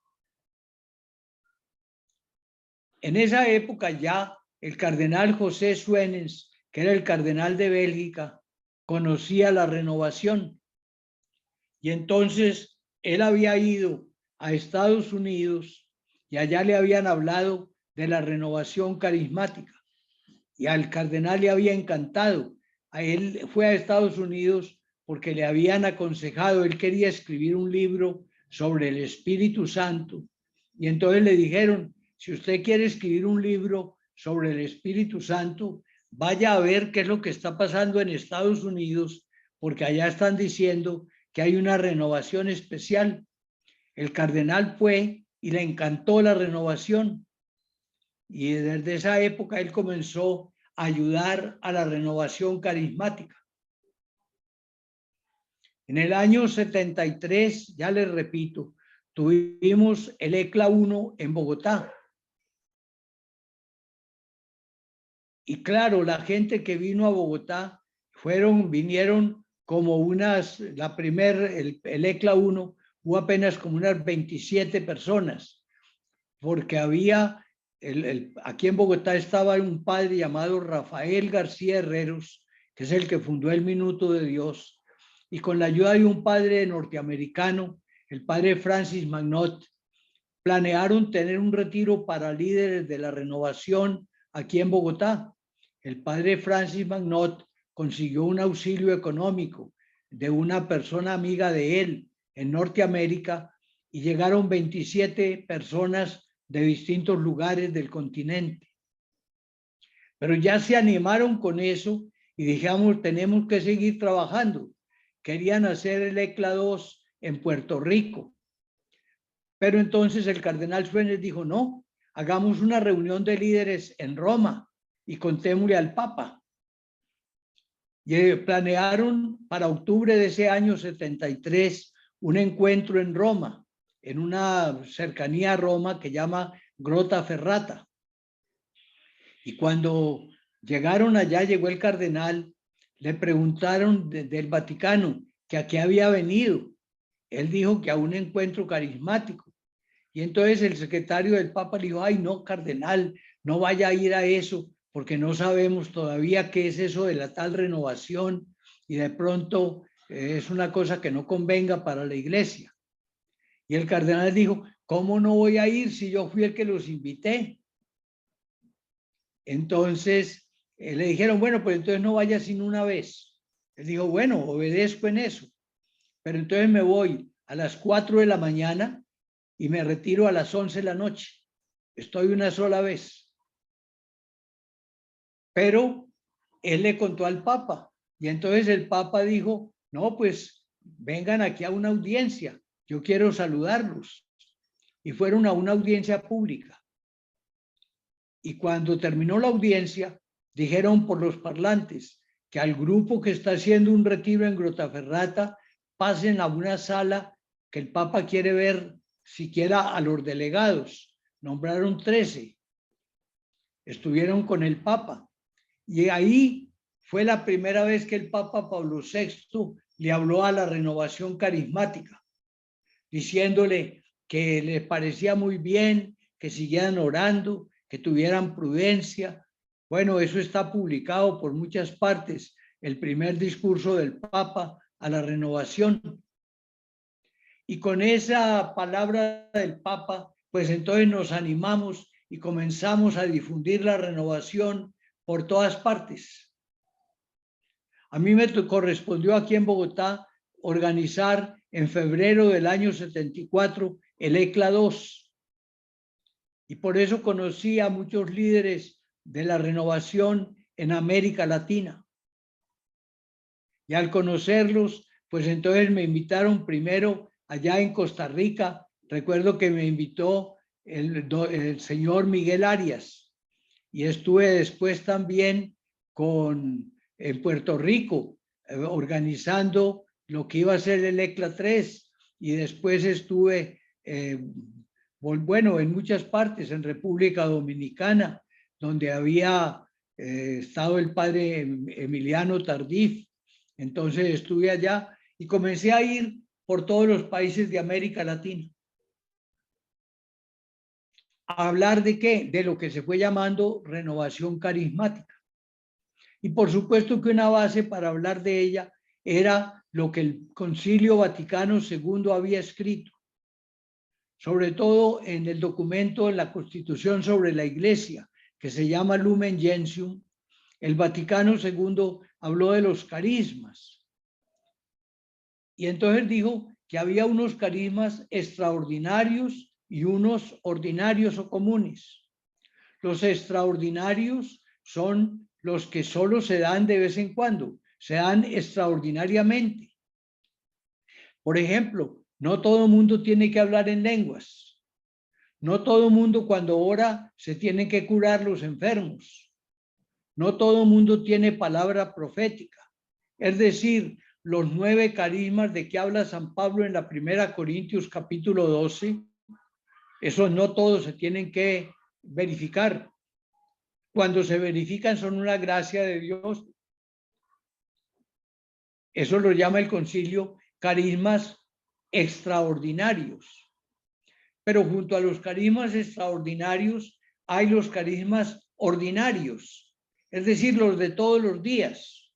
En esa época ya el cardenal José Suenens, que era el cardenal de Bélgica, conocía la renovación. Y entonces él había ido a Estados Unidos y allá le habían hablado de la renovación carismática. Y al cardenal le había encantado. A él fue a Estados Unidos porque le habían aconsejado, él quería escribir un libro sobre el Espíritu Santo. Y entonces le dijeron, si usted quiere escribir un libro sobre el Espíritu Santo, vaya a ver qué es lo que está pasando en Estados Unidos, porque allá están diciendo que hay una renovación especial. El cardenal fue y le encantó la renovación. Y desde esa época él comenzó a ayudar a la renovación carismática. En el año 73, ya les repito, tuvimos el ECLA 1 en Bogotá. Y claro, la gente que vino a Bogotá vinieron como el ECLA 1 hubo apenas como unas 27 personas, porque había, aquí en Bogotá estaba un padre llamado Rafael García Herreros, que es el que fundó el Minuto de Dios, y con la ayuda de un padre norteamericano, el padre Francis Magnot, planearon tener un retiro para líderes de la renovación aquí en Bogotá. El padre Francis Magnot consiguió un auxilio económico de una persona amiga de él en Norteamérica y llegaron 27 personas de distintos lugares del continente. Pero ya se animaron con eso y dijimos, tenemos que seguir trabajando. Querían hacer el ECLA 2 en Puerto Rico. Pero entonces el cardenal Suenens dijo, no, hagamos una reunión de líderes en Roma y contémosle al Papa. Y planearon para octubre de ese año 73 un encuentro en Roma, en una cercanía a Roma que llama Grota Ferrata. Y cuando llegaron allá, llegó el cardenal, le preguntaron del Vaticano que a qué había venido. Él dijo que a un encuentro carismático. Y entonces el secretario del Papa le dijo, ay no, cardenal, no vaya a ir a eso, porque no sabemos todavía qué es eso de la tal renovación y de pronto es una cosa que no convenga para la iglesia. Y el cardenal dijo, ¿cómo no voy a ir si yo fui el que los invité? Entonces le dijeron, bueno, pues entonces no vaya sino una vez. Él dijo, bueno, obedezco en eso, pero entonces me voy a las 4 de la mañana y me retiro a las 11 de la noche. Estoy una sola vez. Pero él le contó al Papa y entonces el Papa dijo, no, pues vengan aquí a una audiencia, yo quiero saludarlos. Y fueron a una audiencia pública. Y cuando terminó la audiencia, dijeron por los parlantes que al grupo que está haciendo un retiro en Grottaferrata pasen a una sala que el Papa quiere ver siquiera a los delegados. Nombraron 13. Estuvieron con el Papa. Y ahí fue la primera vez que el Papa Pablo VI le habló a la renovación carismática, diciéndole que les parecía muy bien, que siguieran orando, que tuvieran prudencia. Bueno, eso está publicado por muchas partes, el primer discurso del Papa a la renovación. Y con esa palabra del Papa, pues entonces nos animamos y comenzamos a difundir la renovación por todas partes. A mí me correspondió aquí en Bogotá organizar en febrero del año 74 el ECLA 2. Y por eso conocí a muchos líderes de la renovación en América Latina. Y al conocerlos, pues entonces me invitaron primero allá en Costa Rica. Recuerdo que me invitó el señor Miguel Arias. Y estuve después también en Puerto Rico, organizando lo que iba a ser el ECLA 3. Y después estuve, bueno, en muchas partes, en República Dominicana, donde había estado el padre Emiliano Tardif. Entonces estuve allá y comencé a ir por todos los países de América Latina. ¿A hablar de qué? De lo que se fue llamando renovación carismática. Y por supuesto que una base para hablar de ella era lo que el Concilio Vaticano II había escrito, sobre todo en el documento, en la Constitución sobre la Iglesia, que se llama Lumen Gentium. El Vaticano II habló de los carismas. Y entonces dijo que había unos carismas extraordinarios y unos ordinarios o comunes. Los extraordinarios son los que solo se dan de vez en cuando, se dan extraordinariamente. Por ejemplo, no todo mundo tiene que hablar en lenguas. No todo mundo cuando ora se tiene que curar los enfermos. No todo mundo tiene palabra profética. Es decir, los 9 carismas de que habla San Pablo en la 1 Corintios capítulo 12, esos no todos se tienen que verificar. Cuando se verifican son una gracia de Dios. Eso lo llama el concilio carismas extraordinarios. Pero junto a los carismas extraordinarios hay los carismas ordinarios, es decir, los de todos los días.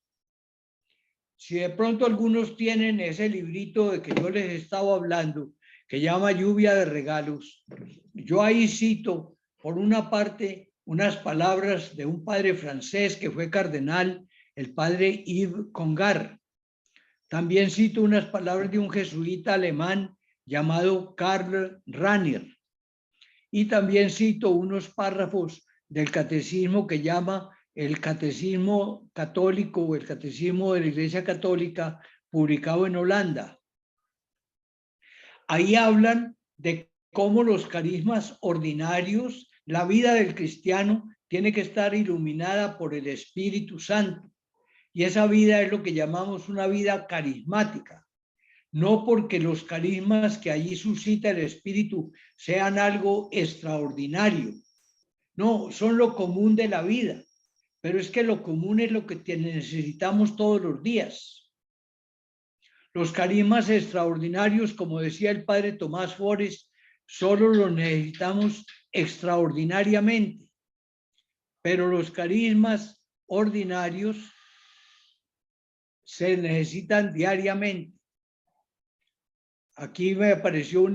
Si de pronto algunos tienen ese librito de que yo les estaba hablando, que llama Lluvia de Regalos, yo ahí cito, por una parte, unas palabras de un padre francés que fue cardenal, el padre Yves Congar. También cito unas palabras de un jesuita alemán llamado Karl Rahner. Y también cito unos párrafos del catecismo que llama el Catecismo Católico o el Catecismo de la Iglesia Católica, publicado en Holanda. Ahí hablan de cómo los carismas ordinarios, la vida del cristiano tiene que estar iluminada por el Espíritu Santo. Y esa vida es lo que llamamos una vida carismática. No porque los carismas que allí suscita el Espíritu sean algo extraordinario. No, son lo común de la vida. Pero es que lo común es lo que necesitamos todos los días. Los carismas extraordinarios, como decía el padre Tomás Forest, solo los necesitamos extraordinariamente. Pero los carismas ordinarios se necesitan diariamente. Aquí me apareció un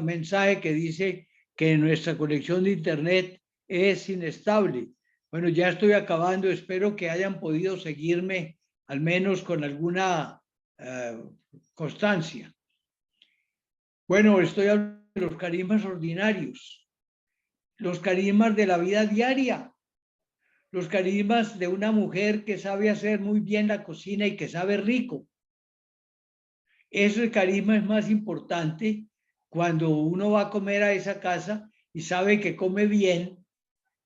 mensaje que dice que nuestra conexión de internet es inestable. Bueno, ya estoy acabando. Espero que hayan podido seguirme al menos con alguna constancia. Bueno, estoy hablando de los carismas ordinarios, los carismas de la vida diaria, los carismas de una mujer que sabe hacer muy bien la cocina y que sabe rico. Ese carisma es más importante cuando uno va a comer a esa casa y sabe que come bien,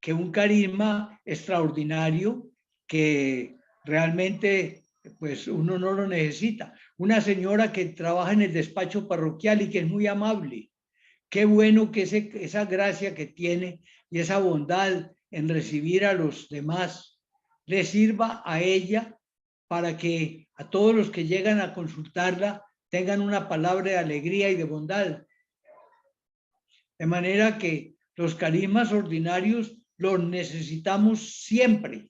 que un carisma extraordinario que realmente pues uno no lo necesita. Una señora que trabaja en el despacho parroquial y que es muy amable. Qué bueno que esa gracia que tiene y esa bondad en recibir a los demás le sirva a ella para que a todos los que llegan a consultarla tengan una palabra de alegría y de bondad. De manera que los carismas ordinarios los necesitamos siempre.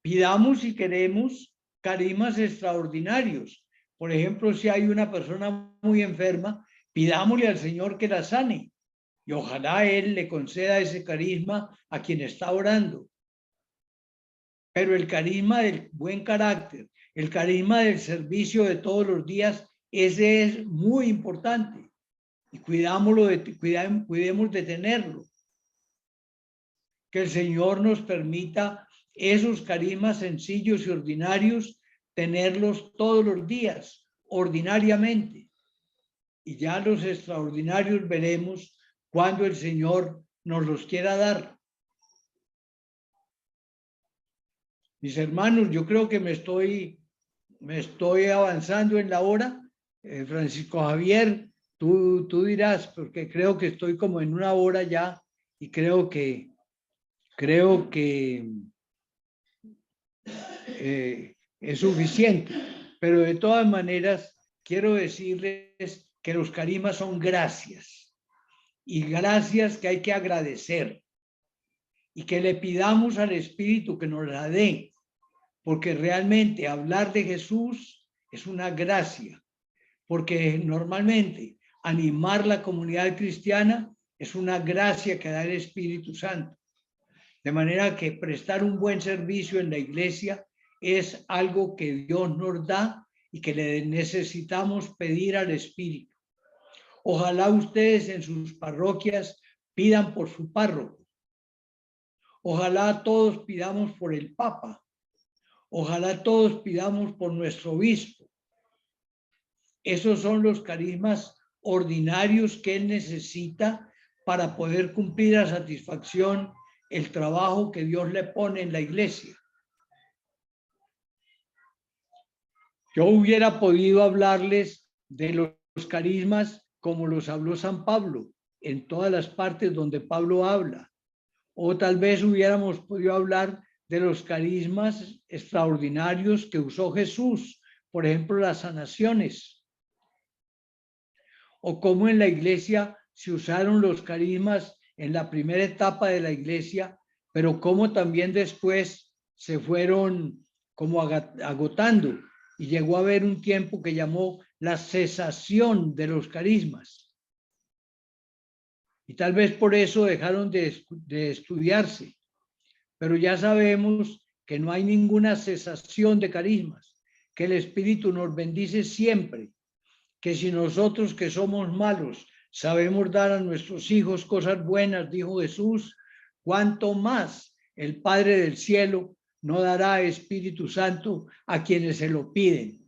Pidamos si queremos carismas extraordinarios. Por ejemplo, si hay una persona muy enferma, pidámosle al Señor que la sane. Y ojalá Él le conceda ese carisma a quien está orando. Pero el carisma del buen carácter, el carisma del servicio de todos los días, ese es muy importante. Y cuidemos de tenerlo. Que el Señor nos permita esos carismas sencillos y ordinarios, tenerlos todos los días, ordinariamente. Y ya los extraordinarios veremos cuando el Señor nos los quiera dar. Mis hermanos, yo creo que me estoy avanzando en la hora. Francisco Javier, tú dirás, porque creo que estoy como en una hora ya y creo que es suficiente. Pero de todas maneras, quiero decirles que los carismas son gracias y gracias que hay que agradecer y que le pidamos al Espíritu que nos la dé, porque realmente hablar de Jesús es una gracia, porque normalmente animar la comunidad cristiana es una gracia que da el Espíritu Santo. De manera que prestar un buen servicio en la iglesia es algo que Dios nos da y que le necesitamos pedir al Espíritu. Ojalá ustedes en sus parroquias pidan por su párroco. Ojalá todos pidamos por el Papa. Ojalá todos pidamos por nuestro obispo. Esos son los carismas ordinarios que él necesita para poder cumplir a satisfacción el trabajo que Dios le pone en la iglesia. Yo hubiera podido hablarles de los carismas como los habló San Pablo, en todas las partes donde Pablo habla. O tal vez hubiéramos podido hablar de los carismas extraordinarios que usó Jesús, por ejemplo, las sanaciones. O cómo en la iglesia se usaron los carismas en la primera etapa de la iglesia, pero cómo también después se fueron como agotando y llegó a haber un tiempo que llamó la cesación de los carismas. Y tal vez por eso dejaron de estudiarse, pero ya sabemos que no hay ninguna cesación de carismas, que el Espíritu nos bendice siempre, que si nosotros que somos malos sabemos dar a nuestros hijos cosas buenas, dijo Jesús, cuánto más el Padre del cielo no dará Espíritu Santo a quienes se lo piden.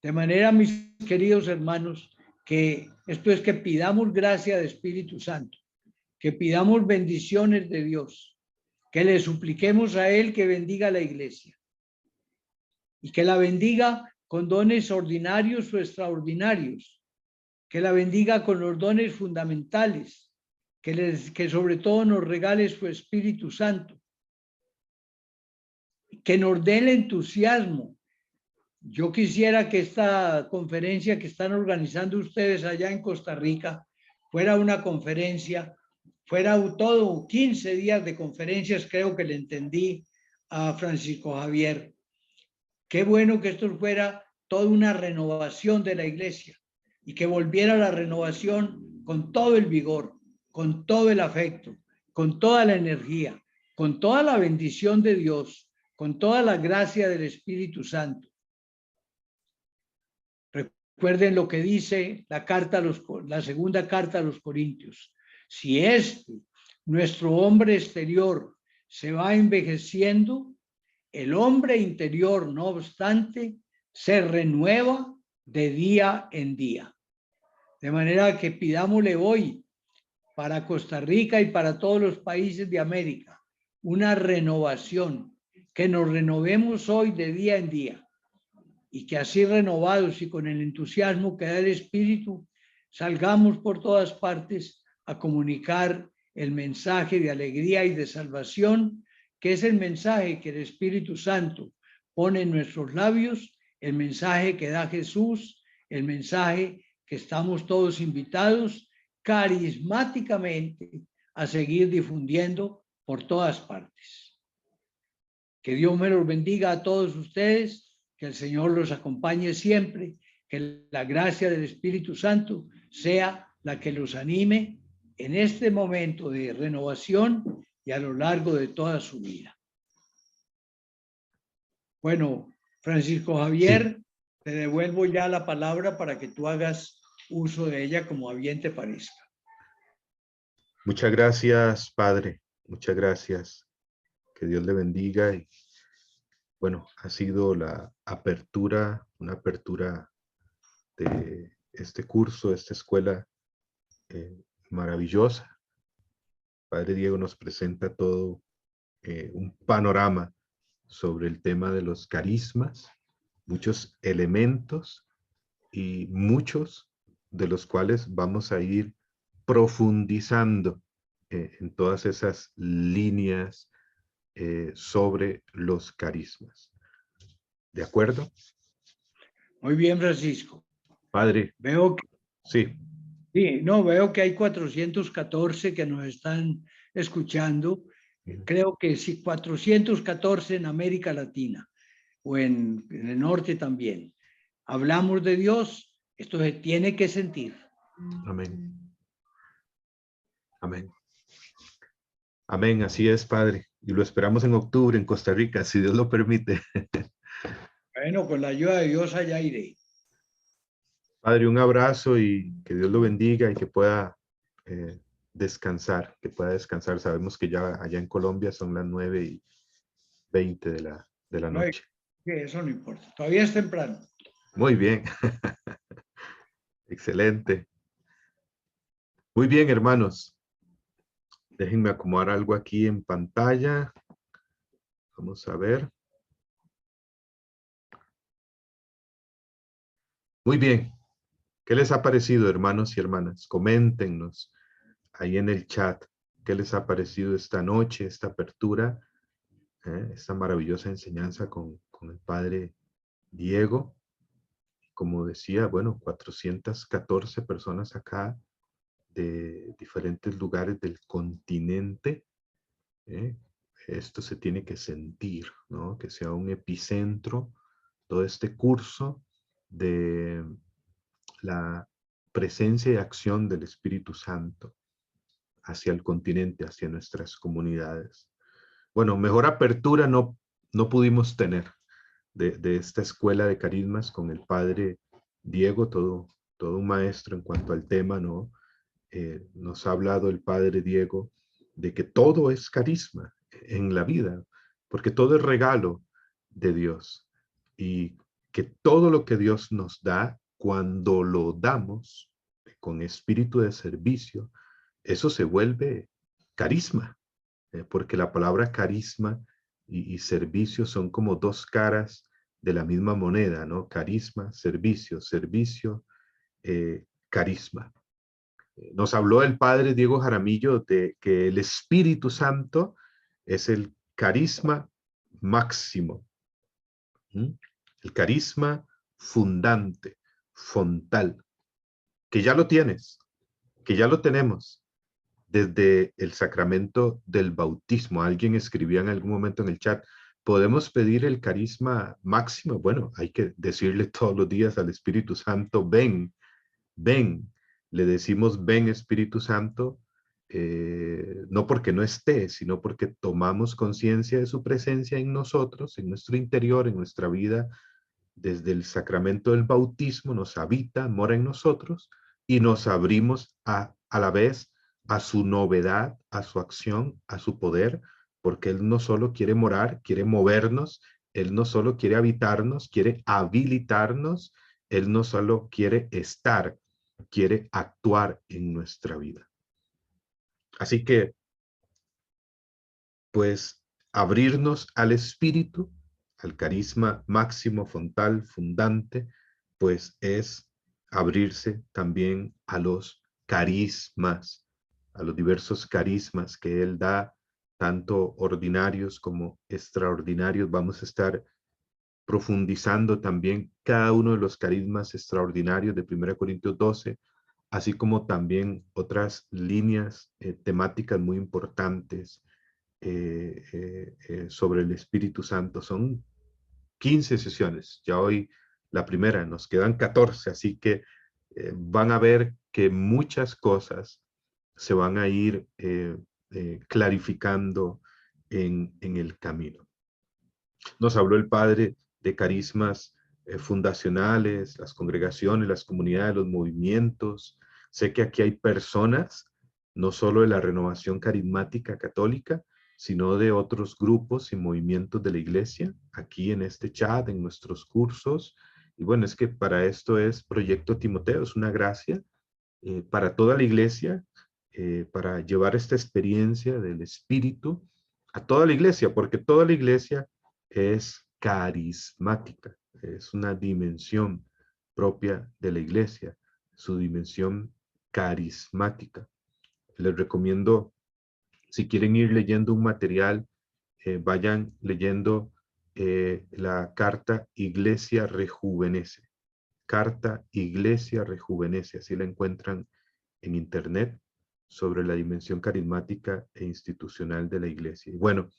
De manera, mis queridos hermanos, que esto es que pidamos gracia de Espíritu Santo, que pidamos bendiciones de Dios, que le supliquemos a Él que bendiga a la iglesia y que la bendiga con dones ordinarios o extraordinarios, que la bendiga con los dones fundamentales, que sobre todo nos regale su Espíritu Santo, que nos dé el entusiasmo. Yo quisiera que esta conferencia que están organizando ustedes allá en Costa Rica fuera una conferencia, fuera todo 15 días de conferencias, creo que le entendí a Francisco Javier. Qué bueno que esto fuera toda una renovación de la iglesia y que volviera la renovación con todo el vigor, con todo el afecto, con toda la energía, con toda la bendición de Dios, con toda la gracia del Espíritu Santo. Recuerden lo que dice la segunda carta a los Corintios. Si nuestro hombre exterior, se va envejeciendo, El hombre interior, no obstante, se renueva de día en día. De manera que pidámosle hoy para Costa Rica y para todos los países de América una renovación, que nos renovemos hoy de día en día y que así renovados y con el entusiasmo que da el Espíritu, salgamos por todas partes a comunicar el mensaje de alegría y de salvación, que es el mensaje que el Espíritu Santo pone en nuestros labios, el mensaje que da Jesús, el mensaje que estamos todos invitados carismáticamente a seguir difundiendo por todas partes. Que Dios me los bendiga a todos ustedes, que el Señor los acompañe siempre, que la gracia del Espíritu Santo sea la que los anime en este momento de renovación y a lo largo de toda su vida. Bueno, Francisco Javier, sí, te devuelvo ya la palabra para que tú hagas uso de ella como a bien te parezca. Muchas gracias, Padre. Muchas gracias. Que Dios le bendiga. Y bueno, ha sido la apertura, una apertura de este curso, esta escuela maravillosa. Padre Diego nos presenta todo un panorama sobre el tema de los carismas, muchos elementos y muchos de los cuales vamos a ir profundizando en todas esas líneas sobre los carismas. ¿De acuerdo? Muy bien, Francisco. Padre. Veo que, sí. Sí, no, veo que hay 414 que nos están escuchando. Creo que sí, 414 en América Latina o en el norte también. Hablamos de Dios, esto se tiene que sentir. Amén. Amén. Amén, así es, Padre. Y lo esperamos en octubre en Costa Rica, si Dios lo permite. Bueno, con la ayuda de Dios allá iré. Padre, un abrazo y que Dios lo bendiga y que pueda descansar, que pueda descansar. Sabemos que ya allá en Colombia son las 9:20 de la noche. Eso no importa, todavía es temprano. Muy bien. Excelente. Muy bien, hermanos. Déjenme acomodar algo aquí en pantalla. Vamos a ver. Muy bien. ¿Qué les ha parecido, hermanos y hermanas? Coméntenos ahí en el chat. ¿Qué les ha parecido esta noche, esta apertura, esta maravillosa enseñanza con el Padre Diego? Como decía, bueno, 414 personas acá de diferentes lugares del continente. Esto se tiene que sentir, ¿no? Que sea un epicentro todo este curso de la presencia y acción del Espíritu Santo hacia el continente, hacia nuestras comunidades. Bueno, mejor apertura no pudimos tener de esta escuela de carismas con el Padre Diego, todo un maestro en cuanto al tema, ¿no? Nos ha hablado el Padre Diego de que todo es carisma en la vida, porque todo es regalo de Dios y que todo lo que Dios nos da, cuando lo damos con espíritu de servicio, eso se vuelve carisma, porque la palabra carisma y servicio son como dos caras de la misma moneda, ¿no? Carisma, servicio, carisma. Nos habló el Padre Diego Jaramillo de que el Espíritu Santo es el carisma máximo, el carisma fundante, fontal, que ya lo tienes, que ya lo tenemos desde el sacramento del bautismo. Alguien escribía en algún momento en el chat, ¿podemos pedir el carisma máximo? Bueno, hay que decirle todos los días al Espíritu Santo, ven, ven. Le decimos, ven Espíritu Santo, no porque no esté, sino porque tomamos conciencia de su presencia en nosotros, en nuestro interior, en nuestra vida. Desde el sacramento del bautismo nos habita, mora en nosotros y nos abrimos a la vez a su novedad, a su acción, a su poder, porque Él no solo quiere morar, quiere movernos, Él no solo quiere habitarnos, quiere habilitarnos, Él no solo quiere estar, quiere actuar en nuestra vida. Así que, pues, abrirnos al Espíritu, al carisma máximo, fontal, fundante, pues es abrirse también a los carismas, a los diversos carismas que Él da, tanto ordinarios como extraordinarios. Vamos a estar profundizando también cada uno de los carismas extraordinarios de 1 Corintios 12, así como también otras líneas temáticas muy importantes sobre el Espíritu Santo. Son 15 sesiones, ya hoy la primera, nos quedan 14, así que van a ver que muchas cosas se van a ir clarificando en el camino. Nos habló el Padre de carismas fundacionales, las congregaciones, las comunidades, los movimientos. Sé que aquí hay personas, no solo de la renovación carismática católica, sino de otros grupos y movimientos de la iglesia, aquí en este chat, en nuestros cursos. Y bueno, es que para esto es Proyecto Timoteo, es una gracia para toda la iglesia, para llevar esta experiencia del Espíritu a toda la iglesia, porque toda la iglesia es carismática, es una dimensión propia de la iglesia, su dimensión carismática. Les recomiendo, si quieren ir leyendo un material, vayan leyendo la carta Iglesia Rejuvenece. Carta Iglesia Rejuvenece, así la encuentran en internet, sobre la dimensión carismática e institucional de la iglesia. Y bueno,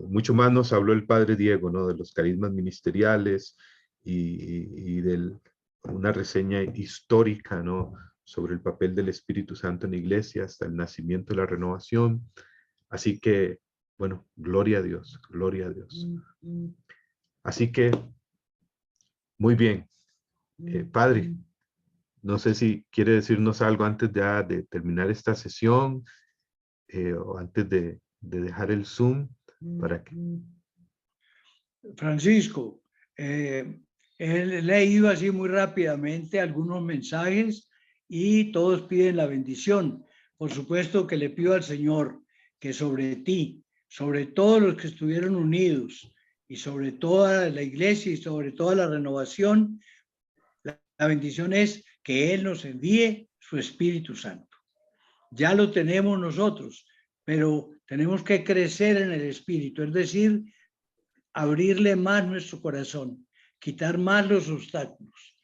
mucho más nos habló el Padre Diego, ¿no? De los carismas ministeriales y de una reseña histórica, ¿no? Sobre el papel del Espíritu Santo en la iglesia hasta el nacimiento de la renovación. Así que, bueno, gloria a Dios, gloria a Dios. Así que, muy bien. Padre, no sé si quiere decirnos algo antes de terminar esta sesión o antes de dejar el Zoom para que... Francisco, he leído así muy rápidamente algunos mensajes y todos piden la bendición. Por supuesto que le pido al Señor que sobre ti, sobre todos los que estuvieron unidos y sobre toda la iglesia y sobre toda la renovación, la bendición es que Él nos envíe su Espíritu Santo. Ya lo tenemos nosotros, pero tenemos que crecer en el Espíritu, es decir, abrirle más nuestro corazón, quitar más los obstáculos,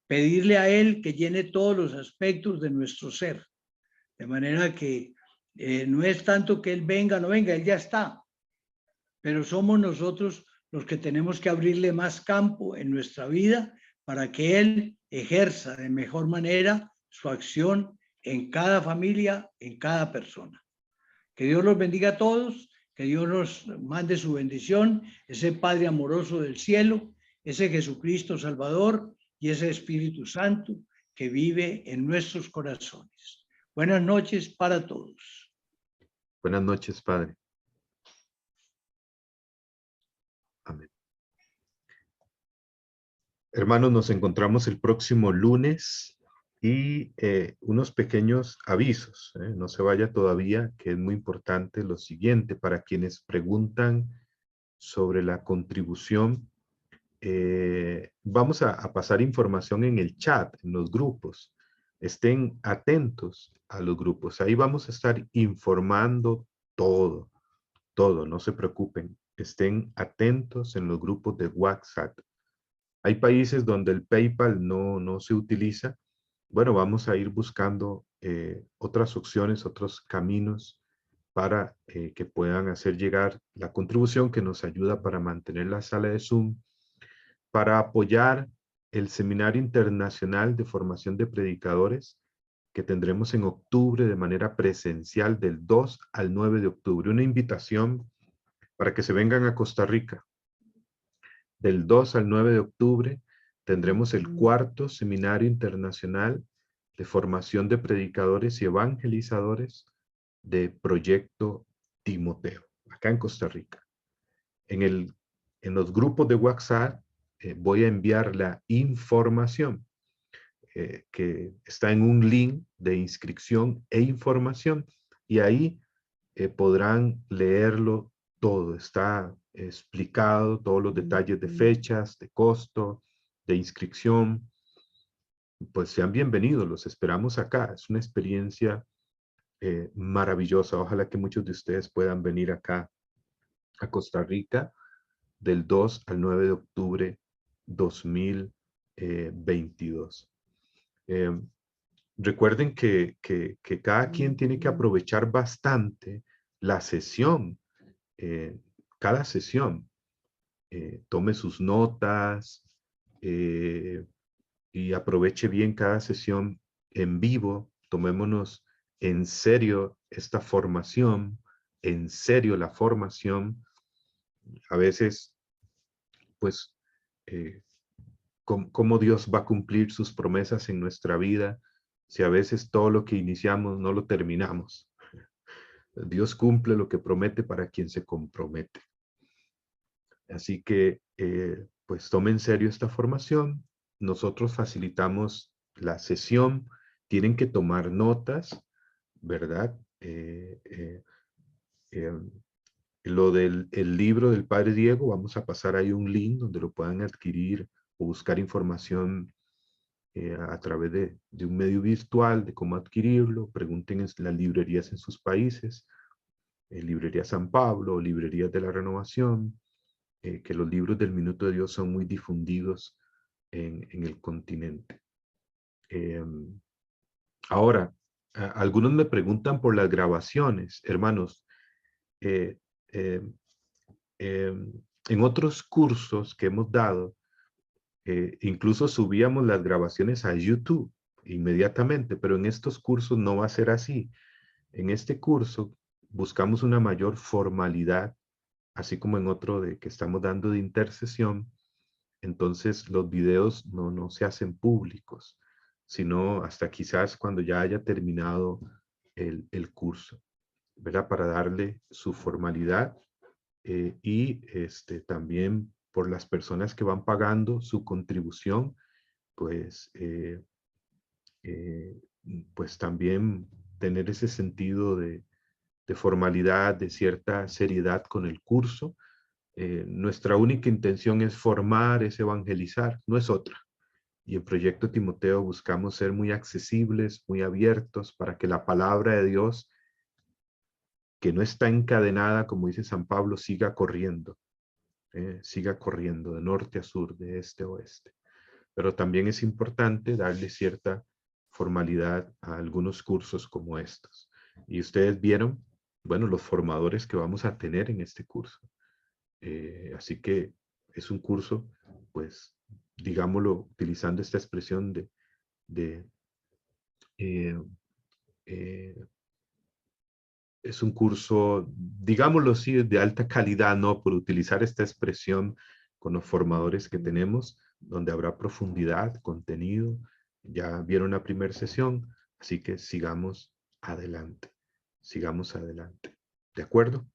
pedirle a Él que llene todos los aspectos de nuestro ser, de manera que no es tanto que Él venga o no venga, Él ya está, pero somos nosotros los que tenemos que abrirle más campo en nuestra vida para que Él ejerza de mejor manera su acción en cada familia, en cada persona. Que Dios los bendiga a todos, que Dios nos mande su bendición, ese Padre amoroso del cielo, ese Jesucristo Salvador y ese Espíritu Santo que vive en nuestros corazones. Buenas noches para todos. Buenas noches, Padre. Amén. Hermanos, nos encontramos el próximo lunes y unos pequeños avisos. No se vaya todavía, que es muy importante lo siguiente para quienes preguntan sobre la contribución. Vamos a pasar información en el chat, en los grupos. Estén atentos a los grupos. Ahí vamos a estar informando todo, no se preocupen. Estén atentos en los grupos de WhatsApp. Hay países donde el PayPal no se utiliza. Bueno, vamos a ir buscando otras opciones, otros caminos para que puedan hacer llegar la contribución que nos ayuda para mantener la sala de Zoom, para apoyar el Seminario Internacional de Formación de Predicadores que tendremos en octubre de manera presencial del 2 al 9 de octubre. Una invitación para que se vengan a Costa Rica. Del 2 al 9 de octubre tendremos el 4º Seminario Internacional de Formación de Predicadores y Evangelizadores de Proyecto Timoteo. acá en Costa Rica. En los grupos de WhatsApp voy a enviar la información que está en un link de inscripción e información, y ahí podrán leerlo todo. Está explicado todos los detalles de fechas, de costo, de inscripción. Pues sean bienvenidos, los esperamos acá. Es una experiencia maravillosa. Ojalá que muchos de ustedes puedan venir acá a Costa Rica del 2 al 9 de octubre 2022. Recuerden que cada quien tiene que aprovechar bastante la sesión, cada sesión. Tome sus notas y aproveche bien cada sesión en vivo. Tomémonos en serio esta formación, en serio la formación. A veces, pues, ¿cómo Dios va a cumplir sus promesas en nuestra vida si a veces todo lo que iniciamos no lo terminamos? Dios cumple lo que promete para quien se compromete. Así que, pues, tome en serio esta formación. Nosotros facilitamos la sesión. Tienen que tomar notas, ¿verdad? Lo del el libro del Padre Diego, vamos a pasar ahí un link donde lo puedan adquirir o buscar información a través de un medio virtual de cómo adquirirlo. Pregunten en las librerías en sus países, librería San Pablo, librerías de la Renovación, que los libros del Minuto de Dios son muy difundidos en el continente. Ahora, algunos me preguntan por las grabaciones. Hermanos, en otros cursos que hemos dado, incluso subíamos las grabaciones a YouTube inmediatamente, pero en estos cursos no va a ser así. En este curso buscamos una mayor formalidad, así como en otro que estamos dando de intercesión. Entonces los videos no se hacen públicos, sino hasta quizás cuando ya haya terminado el curso, ¿verdad? Para darle su formalidad y también por las personas que van pagando su contribución, pues, pues también tener ese sentido de formalidad, de cierta seriedad con el curso. Nuestra única intención es formar, es evangelizar, no es otra. Y en Proyecto Timoteo buscamos ser muy accesibles, muy abiertos para que la palabra de Dios, que no está encadenada, como dice San Pablo, siga corriendo de norte a sur, de este a oeste. Pero también es importante darle cierta formalidad a algunos cursos como estos. Y ustedes vieron, bueno, los formadores que vamos a tener en este curso. Así que es un curso, pues, digámoslo, utilizando esta expresión es un curso, digámoslo así, de alta calidad, ¿no? Por utilizar esta expresión con los formadores que tenemos, donde habrá profundidad, contenido. Ya vieron la primera sesión, así que sigamos adelante. Sigamos adelante. ¿De acuerdo?